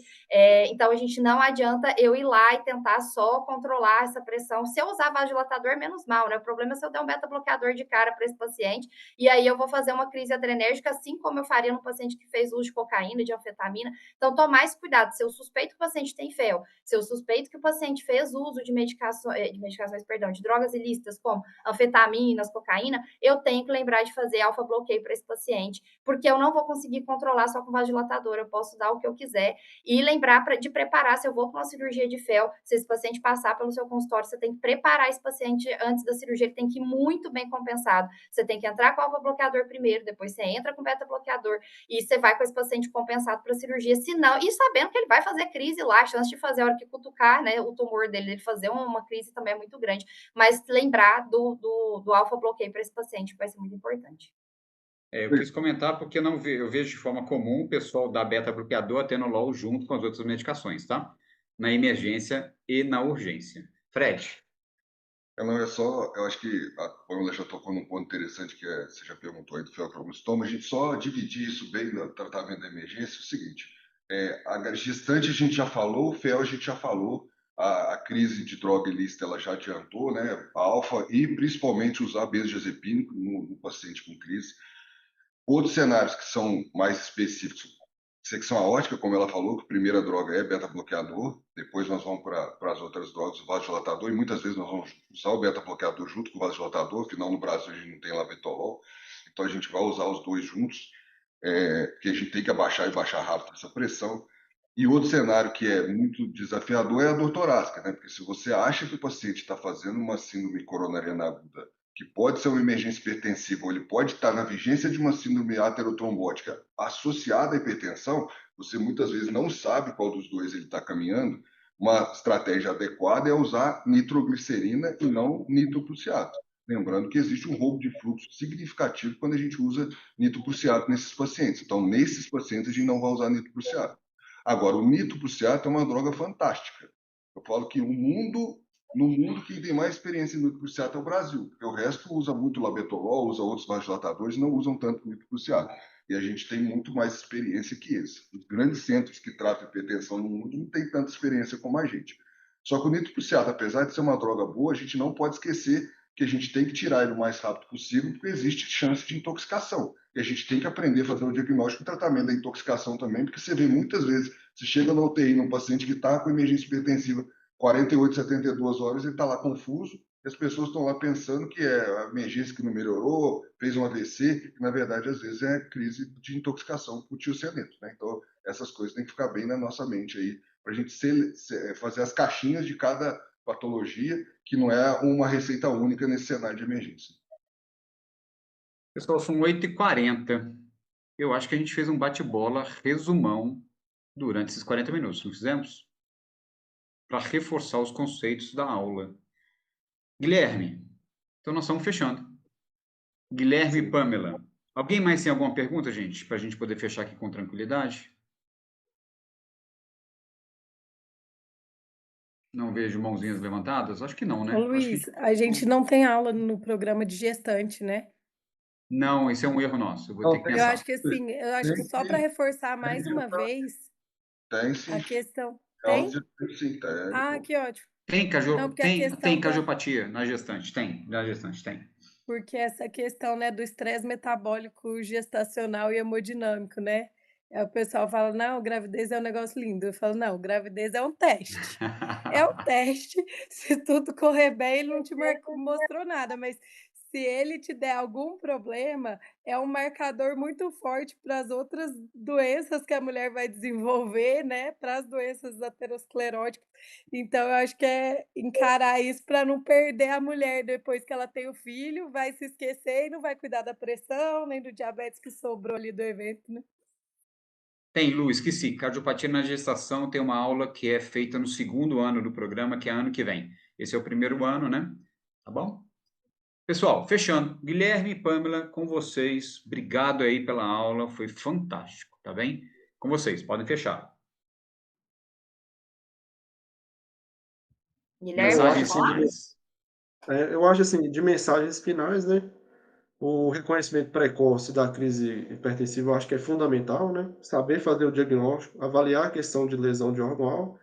Então, a gente não adianta eu ir lá e tentar só controlar essa pressão. Se eu usar vasodilatador, menos mal, né? O problema é se eu der um beta-bloqueador de cara para esse esse paciente, e aí eu vou fazer uma crise adrenérgica, assim como eu faria no paciente que fez uso de cocaína, de anfetamina. Então, tomar mais cuidado. Se eu suspeito que o paciente tem FeL, se eu suspeito que o paciente fez uso de de drogas ilícitas, como anfetaminas, cocaína, eu tenho que lembrar de fazer alfa-bloqueio para esse paciente, porque eu não vou conseguir controlar só com vasodilatador, eu posso dar o que eu quiser, e lembrar de preparar, se eu vou para uma cirurgia de FeL, se esse paciente passar pelo seu consultório, você tem que preparar esse paciente antes da cirurgia, ele tem que ir muito bem compensado. Você tem que entrar com alfa-bloqueador primeiro, depois você entra com beta-bloqueador, e você vai com esse paciente compensado para a cirurgia, senão, e sabendo que ele vai fazer crise lá, a chance de fazer a hora que cutucar, né, o tumor dele, ele fazer uma crise também é muito grande, mas lembrar do alfa-bloqueio para esse paciente vai ser muito importante. Eu quis comentar porque eu vejo de forma comum o pessoal da beta-bloqueador atenolol junto com as outras medicações, tá? Na emergência e na urgência. Fred. Não, é só, eu acho que a Pamela já tocou num ponto interessante que você já perguntou aí do feocromostoma, a gente só dividir isso bem no tratamento da emergência, é o seguinte, a gestante a gente já falou, o FeL a gente já falou, a crise de droga ilícita ela já adiantou, né, a alfa e principalmente usar benzodiazepínico no paciente com crise. Outros cenários que são mais específicos, secção aórtica, como ela falou, que a primeira droga é beta-bloqueador, depois nós vamos para as outras drogas, o vasodilatador, e muitas vezes nós vamos usar o beta-bloqueador junto com o vasodilatador, afinal no Brasil a gente não tem labetalol, então a gente vai usar os dois juntos, porque a gente tem que abaixar e baixar rápido essa pressão. E outro cenário que é muito desafiador é a dor torácica, né? Porque se você acha que o paciente está fazendo uma síndrome coronariana aguda, que pode ser uma emergência hipertensiva, ou ele pode estar na vigência de uma síndrome aterotrombótica associada à hipertensão, você muitas vezes não sabe qual dos dois ele está caminhando. Uma estratégia adequada é usar nitroglicerina e não nitroprusiato. Lembrando que existe um roubo de fluxo significativo quando a gente usa nitroprusiato nesses pacientes. Então, nesses pacientes, a gente não vai usar nitroprusiato. Agora, o nitroprusiato é uma droga fantástica. Eu falo que no mundo, quem tem mais experiência em nitroprusiato é o Brasil, porque o resto usa muito labetalol, usa outros vasodilatadores e não usam tanto nitroprusiato. E a gente tem muito mais experiência que eles. Os grandes centros que tratam hipertensão no mundo não têm tanta experiência como a gente. Só que o nitroprusiato, apesar de ser uma droga boa, a gente não pode esquecer que a gente tem que tirar ele o mais rápido possível, porque existe chance de intoxicação. E a gente tem que aprender a fazer o diagnóstico e tratamento da intoxicação também, porque você vê muitas vezes, você chega na UTI num paciente que está com emergência hipertensiva 48, 72 horas, ele está lá confuso, e as pessoas estão lá pensando que é a emergência que não melhorou, fez um AVC, que na verdade às vezes é crise de intoxicação por tiocianeto, né? Então essas coisas têm que ficar bem na nossa mente aí, para a gente fazer as caixinhas de cada patologia, que não é uma receita única nesse cenário de emergência. Pessoal, são 8h40. Eu acho que a gente fez um bate-bola resumão durante esses 40 minutos, não fizemos? Para reforçar os conceitos da aula. Guilherme, então nós estamos fechando. Guilherme e Pamela. Alguém mais tem alguma pergunta, gente? Para a gente poder fechar aqui com tranquilidade? Não vejo mãozinhas levantadas? Acho que não, né? Ô, Luiz, a gente não tem aula no programa de gestante, né? Não, esse é um erro nosso. Eu vou ter que Eu pensar. acho que assim, eu acho que só para reforçar mais uma vez Tem sim. a questão. Tem? Tem? Ah, que ótimo. Tem, Não, porque a tem questão cardiopatia na gestante. Tem, na gestante, tem. Porque essa questão, né, do estresse metabólico gestacional e hemodinâmico, né? Aí o pessoal fala, não, gravidez é um negócio lindo. Eu falo, não, gravidez é um teste. É um teste. Se tudo correr bem, ele não te mostrou nada, mas se ele te der algum problema, é um marcador muito forte para as outras doenças que a mulher vai desenvolver, né? Para as doenças ateroscleróticas. Então, eu acho que é encarar isso para não perder a mulher depois que ela tem o filho, vai se esquecer e não vai cuidar da pressão, nem do diabetes que sobrou ali do evento, né? Tem, Lu, esqueci. Cardiopatia na gestação tem uma aula que é feita no segundo ano do programa, que é ano que vem. Esse é o primeiro ano, né? Tá bom? Pessoal, fechando. Guilherme e Pamela, com vocês. Obrigado aí pela aula, foi fantástico, tá bem? Com vocês, podem fechar. Guilherme, Mensagens pode falar? finais. Eu acho assim, de mensagens finais, né? O reconhecimento precoce da crise hipertensiva eu acho que é fundamental, né? Saber fazer o diagnóstico, avaliar a questão de lesão de órgão-alvo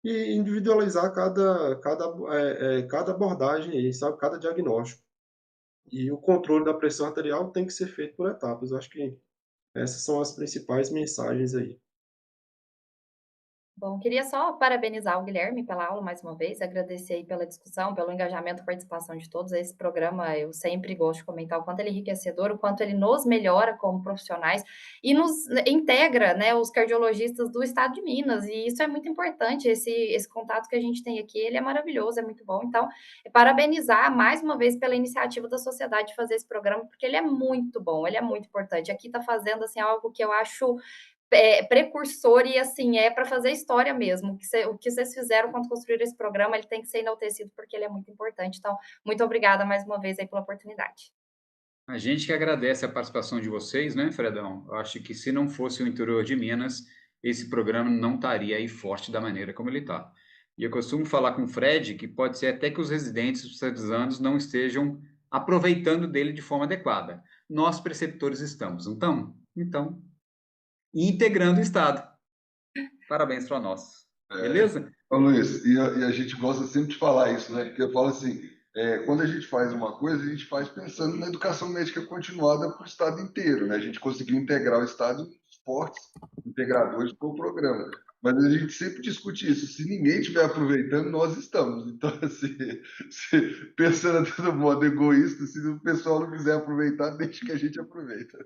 e individualizar cada abordagem aí, sabe? Cada diagnóstico. E o controle da pressão arterial tem que ser feito por etapas. Eu acho que essas são as principais mensagens aí. Bom, queria só parabenizar o Guilherme pela aula mais uma vez, agradecer aí pela discussão, pelo engajamento e participação de todos. Esse programa eu sempre gosto de comentar o quanto ele é enriquecedor, o quanto ele nos melhora como profissionais e nos integra, né, os cardiologistas do estado de Minas, e isso é muito importante, esse contato que a gente tem aqui, ele é maravilhoso, é muito bom. Então, parabenizar mais uma vez pela iniciativa da sociedade de fazer esse programa, porque ele é muito bom, ele é muito importante. Aqui está fazendo, assim, algo que eu acho precursor e, assim, é para fazer história mesmo. O que vocês fizeram quando construíram esse programa, ele tem que ser enaltecido, porque ele é muito importante. Então, muito obrigada mais uma vez aí pela oportunidade. A gente que agradece a participação de vocês, né, Fredão? Eu acho que se não fosse o interior de Minas, esse programa não estaria aí forte da maneira como ele está. E eu costumo falar com o Fred que pode ser até que os residentes especializandos não estejam aproveitando dele de forma adequada. Nós, preceptores, estamos. Então, integrando o Estado. Parabéns para nós. Beleza? Ô, Luiz, e a gente gosta sempre de falar isso, né? Porque eu falo assim, quando a gente faz uma coisa, a gente faz pensando na educação médica continuada para o Estado inteiro, né? A gente conseguiu integrar o Estado fortes integradores para o programa. Mas a gente sempre discute isso. Se ninguém estiver aproveitando, nós estamos. Então, assim, pensando de todo modo egoísta, se o pessoal não quiser aproveitar, deixa que a gente aproveita.